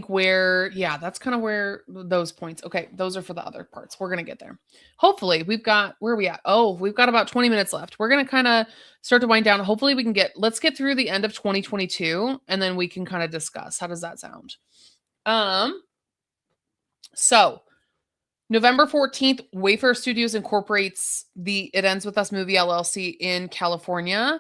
where, yeah, that's kind of where those points. Okay, those are for the other parts. We're going to get there. Hopefully we've got, where are we at? Oh, we've got about 20 minutes left. We're going to kind of start to wind down. Hopefully we can let's get through the end of 2022 and then we can kind of discuss. How does that sound? So November 14th, Wayfair Studios incorporates the It Ends With Us movie LLC in California.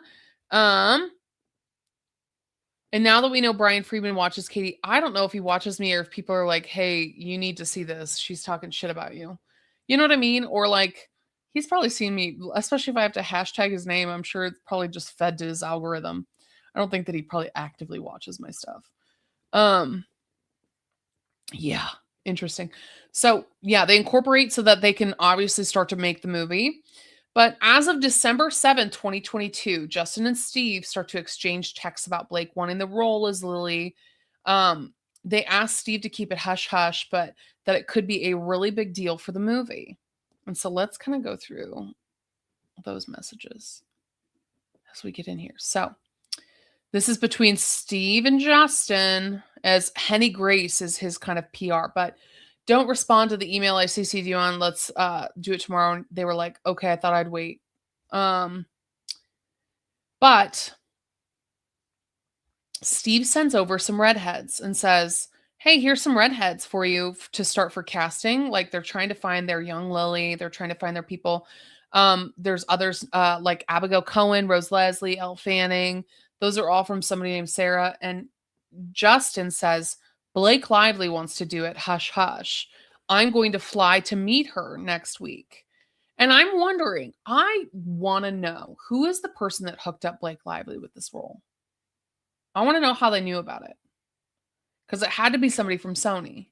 And now that we know Brian Friedman watches Katy, I don't know if he watches me or if people are like, hey, you need to see this. She's talking shit about you. You know what I mean? Or like, he's probably seen me, especially if I have to hashtag his name. I'm sure it's probably just fed to his algorithm. I don't think that he probably actively watches my stuff. Yeah, interesting. So yeah, they incorporate so that they can obviously start to make the movie. But as of December 7th, 2022, Justin and Steve start to exchange texts about Blake wanting the role as Lily. They asked Steve to keep it hush-hush, but that it could be a really big deal for the movie. And so let's kind of go through those messages as we get in here. So this is between Steve and Justin, as Henny Grace is his kind of PR, but don't respond to the email I CC'd you on. Let's do it tomorrow. And they were like, okay, I thought I'd wait. But Steve sends over some redheads and says, hey, here's some redheads for you to start for casting. Like they're trying to find their young Lily. They're trying to find their people. There's others like Abigail Cohen, Rose Leslie, Elle Fanning. Those are all from somebody named Sarah. And Justin says, Blake Lively wants to do it. Hush, hush. I'm going to fly to meet her next week. And I'm wondering, I want to know who is the person that hooked up Blake Lively with this role? I want to know how they knew about it. Because it had to be somebody from Sony.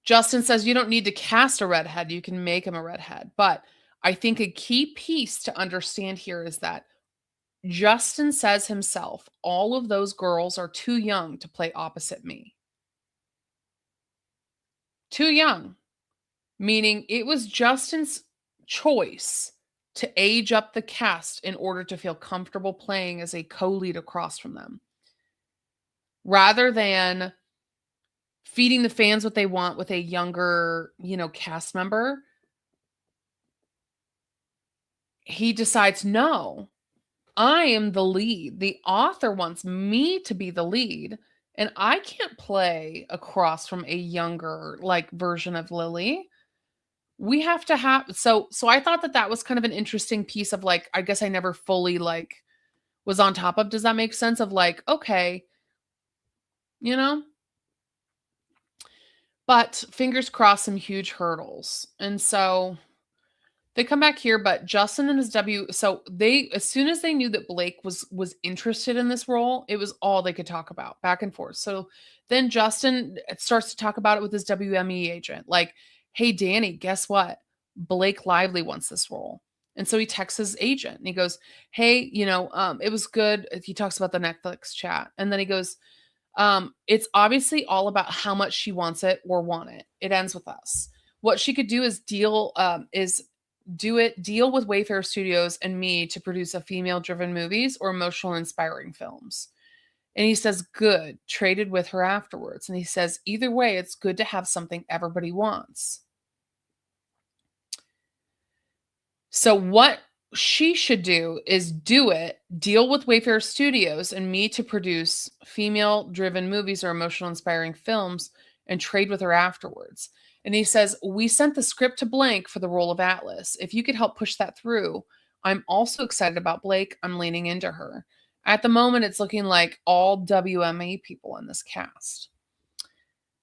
Justin says you don't need to cast a redhead. You can make him a redhead. But I think a key piece to understand here is that Justin says himself, all of those girls are too young to play opposite me. Too young, meaning it was Justin's choice to age up the cast in order to feel comfortable playing as a co-lead across from them, rather than feeding the fans what they want with a younger, cast member. He decides, no, I am the lead. The author wants me to be the lead, and I can't play across from a younger version of Lily. We have to have so I thought that was kind of an interesting piece of I guess I never fully was on top of. Does that make sense of okay, but fingers crossed, some huge hurdles. And so they come back here, but Justin and his so they, as soon as they knew that Blake was interested in this role, it was all they could talk about, back and forth. So then Justin starts to talk about it with his WME agent, hey, Danny, guess what? Blake Lively wants this role. And so he texts his agent and he goes, hey, it was good. He talks about the Netflix chat. And then he goes, it's obviously all about how much she wants it or want it. It ends with us. What she could do is deal with Wayfair Studios and me to produce a female-driven movies or emotional inspiring films. And he says, good, traded with her afterwards. And he says, either way, it's good to have something everybody wants. So what she should do is deal with Wayfair Studios and me to produce female-driven movies or emotional inspiring films and trade with her afterwards. And he says, we sent the script to Blank for the role of Atlas. If you could help push that through, I'm also excited about Blake. I'm leaning into her. At the moment, it's looking like all WMA people in this cast.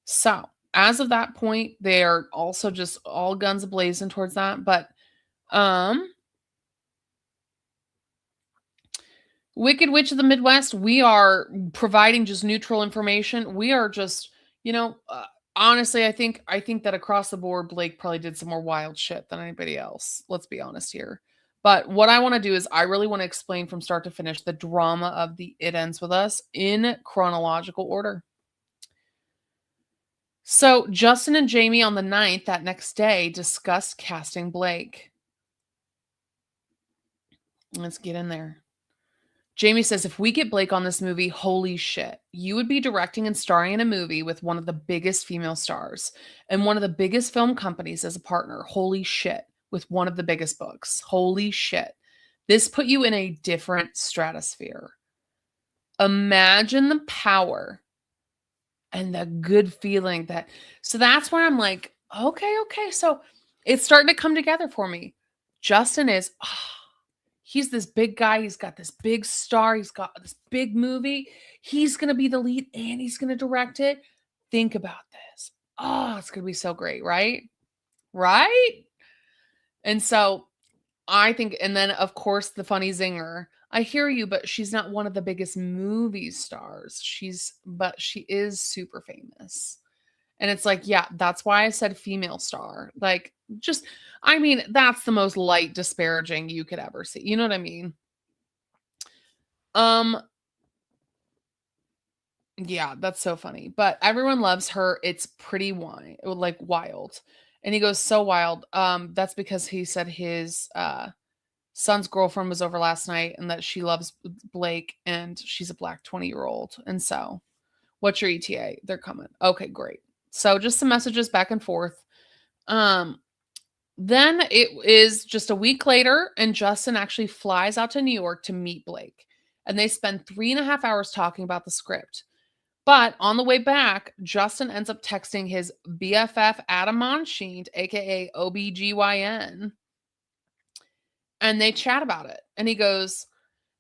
So as of that point, they're also just all guns a-blazing towards that. But Wicked Witch of the Midwest, we are providing just neutral information. We are just, honestly, I think that across the board, Blake probably did some more wild shit than anybody else. Let's be honest here. But what I want to do is I really want to explain from start to finish the drama of the It Ends With Us in chronological order. So Justin and Jamie on the 9th, that next day, discussed casting Blake. Let's get in there. Jamie says, if we get Blake on this movie, holy shit, you would be directing and starring in a movie with one of the biggest female stars and one of the biggest film companies as a partner. Holy shit. With one of the biggest books. Holy shit. This put you in a different stratosphere. Imagine the power and the good feeling that. So that's where I'm like, okay. So it's starting to come together for me. Justin is, he's this big guy. He's got this big star. He's got this big movie. He's going to be the lead and he's going to direct it. Think about this. Oh, it's going to be so great, right? Right? And so I think, and then of course the funny zinger, I hear you, but she's not one of the biggest movie stars. But she is super famous. And it's yeah, that's why I said female star. That's the most light disparaging you could ever see. You know what I mean? Yeah, that's so funny. But everyone loves her. It's pretty wild. And he goes, so wild. That's because he said his son's girlfriend was over last night and that she loves Blake and she's a Black 20-year-old. And so, what's your ETA? They're coming. Okay, great. So just some messages back and forth. Then it is just a week later and Justin actually flies out to New York to meet Blake. And they spend 3.5 hours talking about the script. But on the way back, Justin ends up texting his BFF Adam Monsheen, aka OBGYN. And they chat about it. And he goes,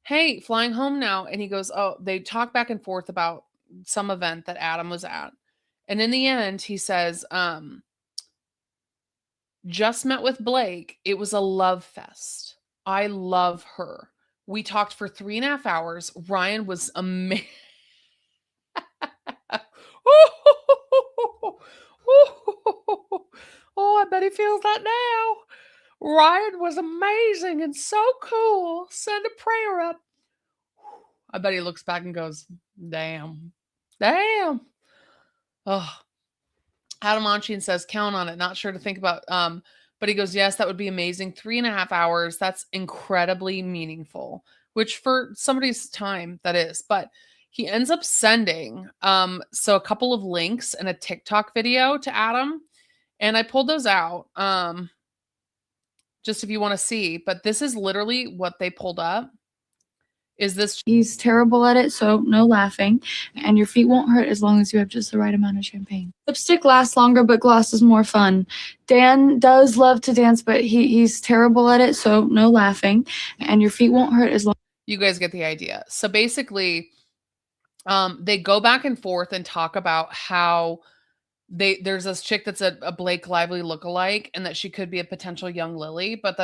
hey, flying home now. And he goes, oh, they talk back and forth about some event that Adam was at. And in the end, he says, just met with Blake. It was a love fest. I love her. We talked for 3.5 hours. Ryan was amazing. Oh, I bet he feels that now. Ryan was amazing and so cool. Send a prayer up. I bet he looks back and goes, damn. Oh. Adam Anchin says, count on it. Not sure to think about. But he goes, yes, that would be amazing. 3.5 hours. That's incredibly meaningful, which for somebody's time that is. But he ends up sending so a couple of links and a TikTok video to Adam. And I pulled those out just if you want to see. But this is literally what they pulled up. Is this He's terrible at it, so no laughing. And your feet won't hurt as long as you have just the right amount of champagne. Lipstick lasts longer, but gloss is more fun. Dan does love to dance, but he's terrible at it, so no laughing. And your feet won't hurt as long. You guys get the idea. So basically, they go back and forth and talk about how there's this chick that's a Blake Lively lookalike, and that she could be a potential young Lily, but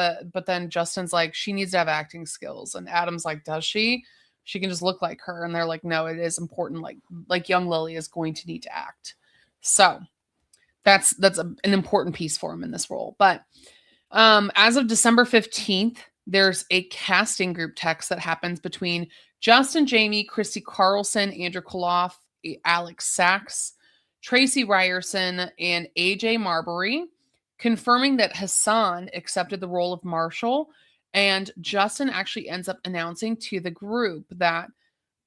then Justin's like, she needs to have acting skills, and Adam's like, does she? She can just look like her, and they're like, no, it is important. Like young Lily is going to need to act. So that's an important piece for him in this role. But as of December 15th, there's a casting group text that happens between Justin, Jamie, Christy Carlson, Andrew Koloff, Alex Sachs, Tracy Ryerson, and AJ Marbury, confirming that Hassan accepted the role of Marshall, and Justin actually ends up announcing to the group that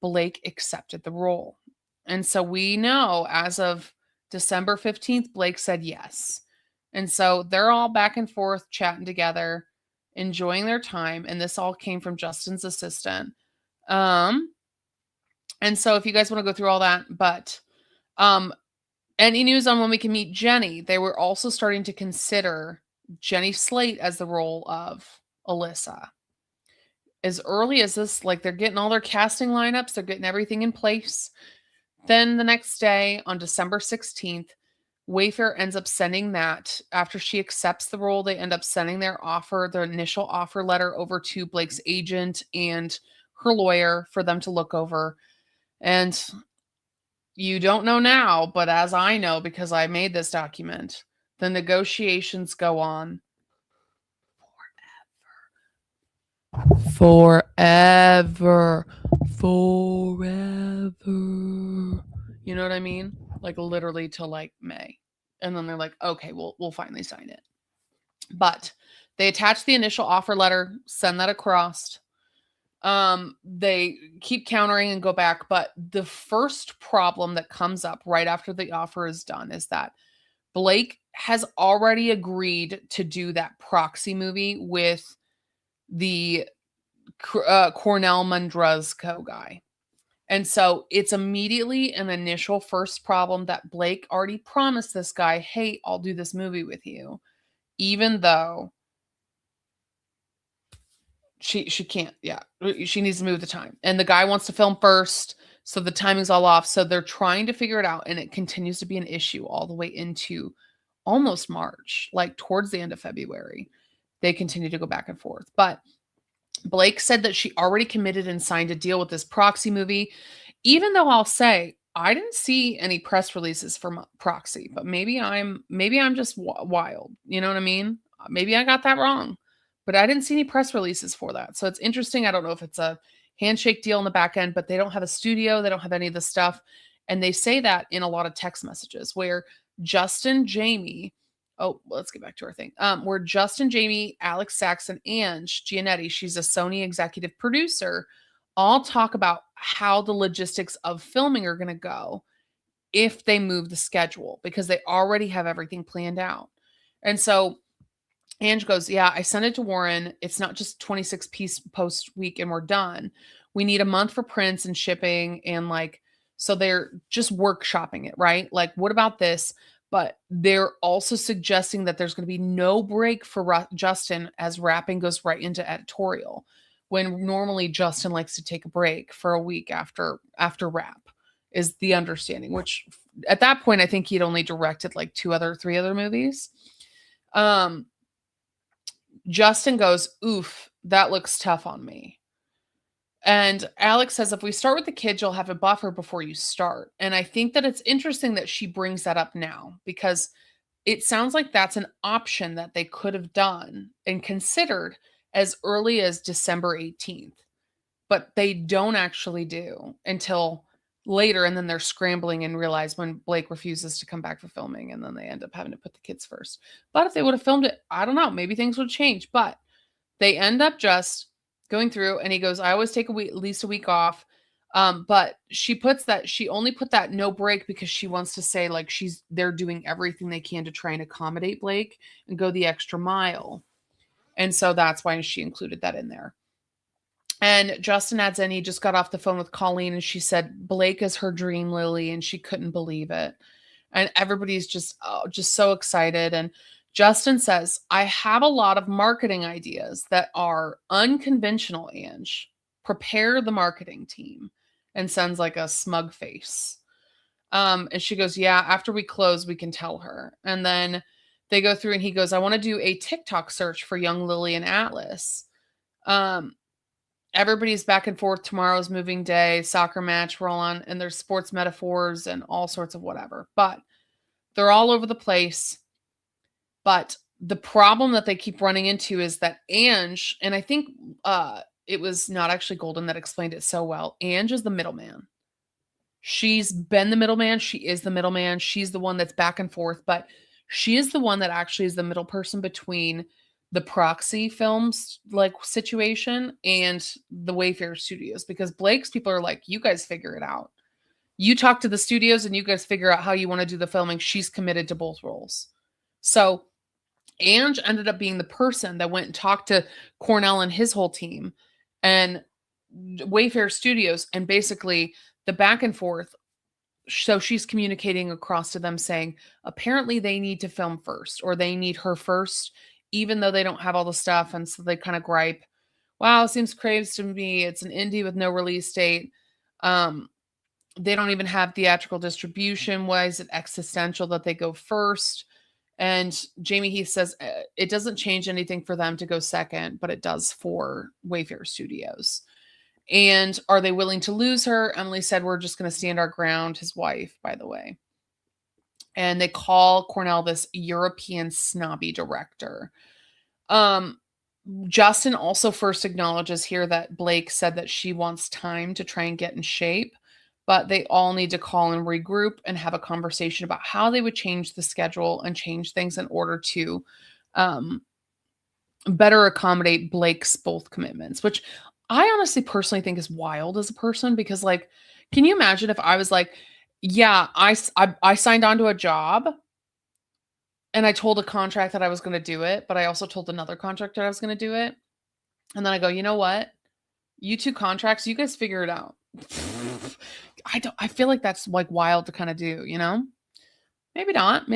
Blake accepted the role. And so we know as of December 15th, Blake said yes. And so they're all back and forth chatting together, enjoying their time, and this all came from Justin's assistant. And so if you guys want to go through all that, but any news on when we can meet Jenny? They were also starting to consider Jenny Slate as the role of Alyssa. As early as this, like they're getting all their casting lineups, they're getting everything in place. Then the next day, on December 16th, Wayfair ends up sending that. After she accepts the role, they end up sending their initial offer letter over to Blake's agent and her lawyer for them to look over. And you don't know now, but as I know, because I made this document, the negotiations go on forever. You know what I mean? Like literally till like May. And then they're like, okay, we'll finally sign it. But they attach the initial offer letter, send that across. They keep countering and go back, but the first problem that comes up right after the offer is done is that Blake has already agreed to do that proxy movie with the Cornell Mundruzko guy. And so it's immediately an initial first problem that Blake already promised this guy, hey, I'll do this movie with you, even though she can't. Yeah, she needs to move the time. And the guy wants to film first, so the timing's all off. So they're trying to figure it out, and it continues to be an issue all the way into almost March, like towards the end of February. They continue to go back and forth. But Blake said that she already committed and signed a deal with this proxy movie, even though I'll say I didn't see any press releases for proxy, but maybe I'm just wild. You know what I mean? Maybe I got that wrong, but I didn't see any press releases for that. So it's interesting. I don't know if it's a handshake deal in the back end, but they don't have a studio. They don't have any of the stuff. And they say that in a lot of text messages where Justin, Jamie, let's get back to our thing. Where Justin, Jamie, Alex Saxon, and Giannetti, she's a Sony executive producer, all talk about how the logistics of filming are going to go if they move the schedule, because they already have everything planned out. And so Ange goes, yeah, I sent it to Warren. It's not just 26 piece post week and we're done. We need a month for prints and shipping. And like, so they're just workshopping it, right? Like, what about this? But they're also suggesting that there's going to be no break for Justin as wrapping goes right into editorial, when normally Justin likes to take a break for a week after wrap is the understanding, which at that point, I think he'd only directed like 3 other movies. Justin goes, oof, that looks tough on me. And Alex says, if we start with the kids, you'll have a buffer before you start. And I think that it's interesting that she brings that up now, because it sounds like that's an option that they could have done and considered as early as December 18th. But they don't actually do until later, and then they're scrambling and realize when Blake refuses to come back for filming, and then they end up having to put the kids first. But if they would have filmed it, I don't know, maybe things would change. But they end up just going through, and he goes, I always take at least a week off. But she only put that no break because she wants to say like they're doing everything they can to try and accommodate Blake and go the extra mile. And so that's why she included that in there. And Justin adds in, he just got off the phone with Colleen and she said, Blake is her dream, Lily, and she couldn't believe it. And everybody's just so excited. And Justin says, I have a lot of marketing ideas that are unconventional, Ange. Prepare the marketing team. And sends like a smug face. And she goes, yeah, after we close, we can tell her. And then they go through and he goes, I want to do a TikTok search for young Lily and Atlas. Everybody's back and forth. Tomorrow's moving day, soccer match, we're all on, and there's sports metaphors and all sorts of whatever. But they're all over the place. But the problem that they keep running into is that Ange, and I think it was not actually Golden that explained it so well, Ange is the middleman. She's been the middleman. She is the middleman. She's the one that's back and forth, but she is the one that actually is the middle person between the proxy films like situation and the Wayfair Studios, because Blake's people are like, you guys figure it out. You talk to the studios and you guys figure out how you want to do the filming. She's committed to both roles. So Ange ended up being the person that went and talked to Cornell and his whole team and Wayfair Studios, and basically the back and forth. So she's communicating across to them saying, apparently they need to film first, or they need her first, even though they don't have all the stuff. And so they kind of gripe, wow, seems crazy to me. It's an indie with no release date. They don't even have theatrical distribution. Why is it existential that they go first? And Jamie Heath says it doesn't change anything for them to go second, but it does for Wayfair Studios. And are they willing to lose her? Emily said, we're just going to stand our ground. His wife, by the way. And they call Cornell this European snobby director. Justin also first acknowledges here that Blake said that she wants time to try and get in shape, but they all need to call and regroup and have a conversation about how they would change the schedule and change things in order to better accommodate Blake's both commitments, which I honestly personally think is wild as a person, because like, can you imagine if I was like, yeah, I signed on to a job and I told a contract that I was going to do it, but I also told another contractor I was going to do it. And then I go, you know what? You two contracts, you guys figure it out. I feel like that's like wild to kind of do, you know? Maybe not.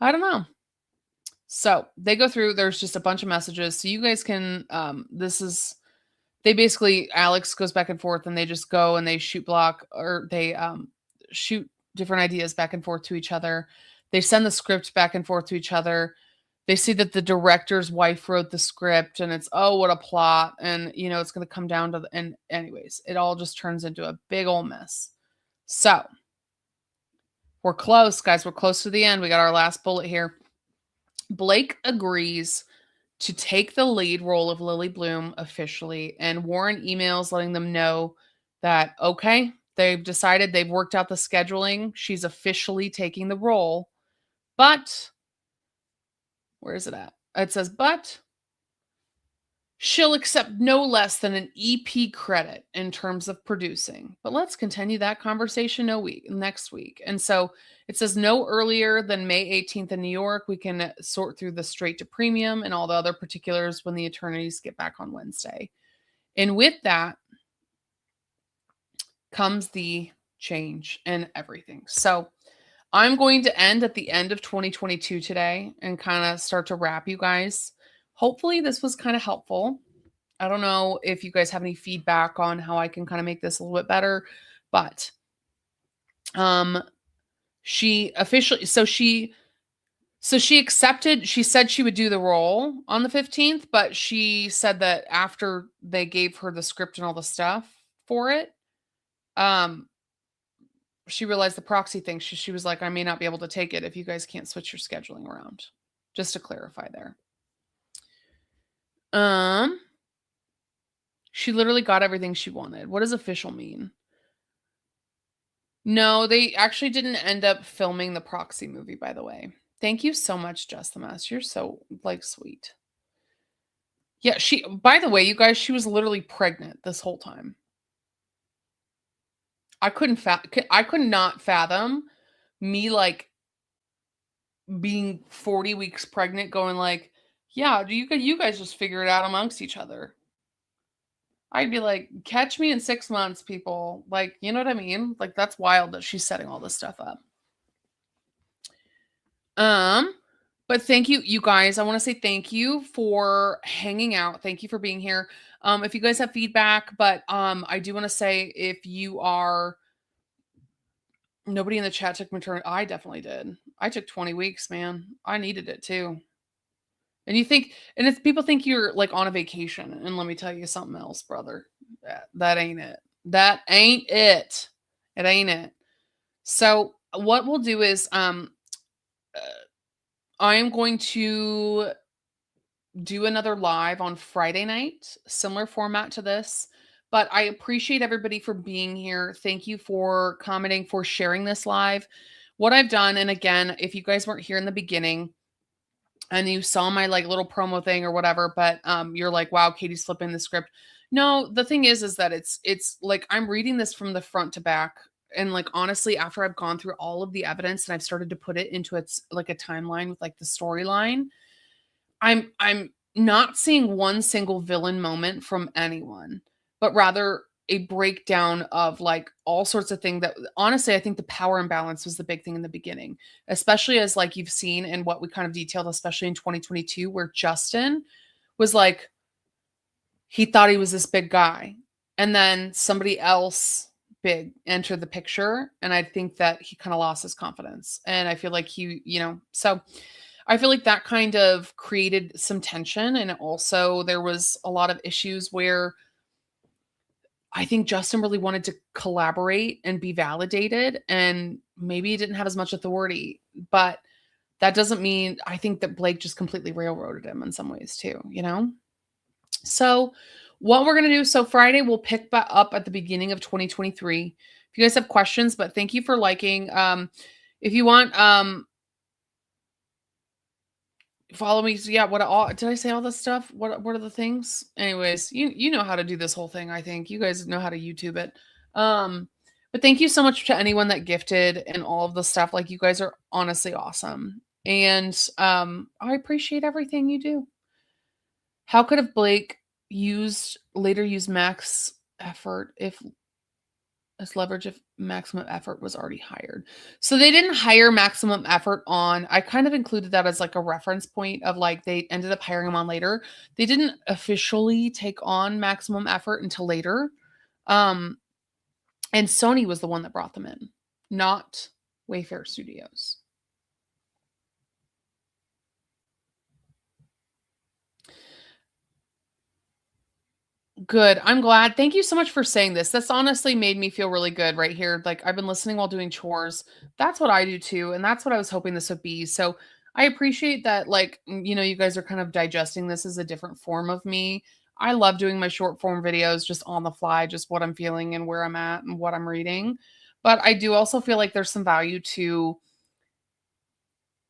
I don't know. So they go through, there's just a bunch of messages. So you guys can, they basically, Alex goes back and forth and they just go and they shoot block, or they shoot different ideas back and forth to each other. They send the script back and forth to each other. They see that the director's wife wrote the script and it's, oh, what a plot. And, you know, it's going to come down to and anyways, it all just turns into a big old mess. So we're close, guys. We're close to the end. We got our last bullet here. Blake agrees to take the lead role of Lily Bloom officially, and Warren emails letting them know that, okay, they've decided, they've worked out the scheduling. She's officially taking the role, but where is it at? It says, but she'll accept no less than an EP credit in terms of producing. But let's continue that conversation next week. And so it says no earlier than May 18th in New York. We can sort through the straight to premium and all the other particulars when the attorneys get back on Wednesday. And with that comes the change and everything. So I'm going to end at the end of 2022 today and kind of start to wrap you guys. Hopefully this was kind of helpful. I don't know if you guys have any feedback on how I can kind of make this a little bit better, but she officially, so she accepted, she said she would do the role on the 15th, but she said that after they gave her the script and all the stuff for it, she realized the proxy thing. She was like, I may not be able to take it if you guys can't switch your scheduling around. Just to clarify there. She literally got everything she wanted. What does official mean? No, they actually didn't end up filming the proxy movie, by the way. Thank you so much, Just the Mess. You're so like sweet. Yeah, by the way, you guys, she was literally pregnant this whole time. I could not fathom me like being 40 weeks pregnant going like, yeah, you guys just figure it out amongst each other. I'd be like, catch me in 6 months, people. Like, you know what I mean? Like, that's wild that she's setting all this stuff up. But thank you, you guys. I want to say thank you for hanging out. Thank you for being here. If you guys have feedback, but I do want to say if you are nobody in the chat took maternity. I definitely did. I took 20 weeks, man. I needed it too. And if people think you're like on a vacation, and let me tell you something else, brother. That ain't it. That ain't it. It ain't it. So what we'll do is I am going to do another live on Friday night, similar format to this. But I appreciate everybody for being here. Thank you for commenting, for sharing this live. What I've done, and again, if you guys weren't here in the beginning and you saw my like little promo thing or whatever, but you're like, wow, Katie's flipping the script. No, the thing is that it's like I'm reading this from the front to back. And like honestly, after I've gone through all of the evidence and I've started to put it into its like a timeline with like the storyline, I'm not seeing one single villain moment from anyone, but rather a breakdown of like all sorts of things that honestly, I think the power imbalance was the big thing in the beginning, especially as like you've seen and what we kind of detailed, especially in 2022, where Justin was like, he thought he was this big guy. And then somebody else big entered the picture. And I think that he kind of lost his confidence. And I feel like so I feel like that kind of created some tension. And also there was a lot of issues where I think Justin really wanted to collaborate and be validated, and maybe he didn't have as much authority, but that doesn't mean I think that Blake just completely railroaded him in some ways too, So what we're going to do, so Friday we'll pick back up at the beginning of 2023. If you guys have questions, but thank you for liking. If you want, follow me. So yeah, did I say all this stuff? What are the things? Anyways, you know how to do this whole thing. I think you guys know how to YouTube it. But thank you so much to anyone that gifted and all of the stuff. Like you guys are honestly awesome. And I appreciate everything you do. How could have Blake later used max effort as leverage if maximum effort was already hired? So they didn't hire maximum effort on, I kind of included that as like a reference point of like, they ended up hiring him on later. They didn't officially take on maximum effort until later. And Sony was the one that brought them in, not Wayfair Studios. Good. I'm glad. Thank you so much for saying this. That's honestly made me feel really good right here. Like I've been listening while doing chores. That's what I do too. And that's what I was hoping this would be. So I appreciate that, like, you guys are kind of digesting this as a different form of me. I love doing my short form videos just on the fly, just what I'm feeling and where I'm at and what I'm reading. But I do also feel like there's some value to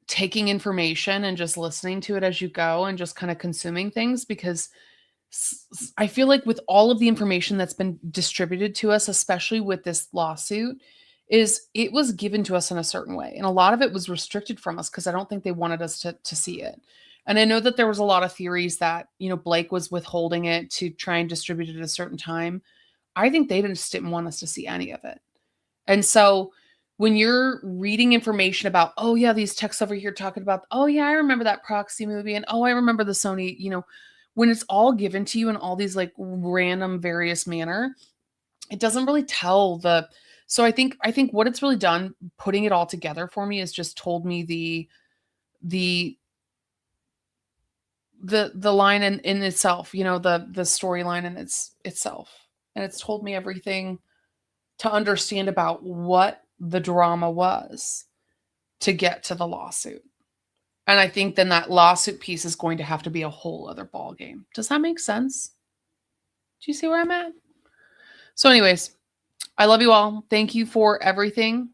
taking information and just listening to it as you go and just kind of consuming things, because I feel like with all of the information that's been distributed to us, especially with this lawsuit, it was given to us in a certain way. And a lot of it was restricted from us because I don't think they wanted us to see it. And I know that there was a lot of theories that, Blake was withholding it to try and distribute it at a certain time. I think they just didn't want us to see any of it. And so when you're reading information about, oh yeah, these texts over here talking about, oh yeah, I remember that proxy movie. And oh, I remember the Sony, when it's all given to you in all these like random various manner, it doesn't really tell so I think what it's really done, putting it all together for me, is just told me the line in itself, the storyline in itself. And it's told me everything to understand about what the drama was to get to the lawsuit. And I think then that lawsuit piece is going to have to be a whole other ball game. Does that make sense? Do you see where I'm at? So anyways, I love you all. Thank you for everything.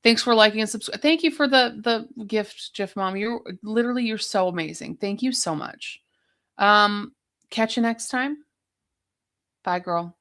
Thanks for liking and subscribe. Thank you for the gift, Jiff Mom. You're so amazing. Thank you so much. Catch you next time. Bye, girl.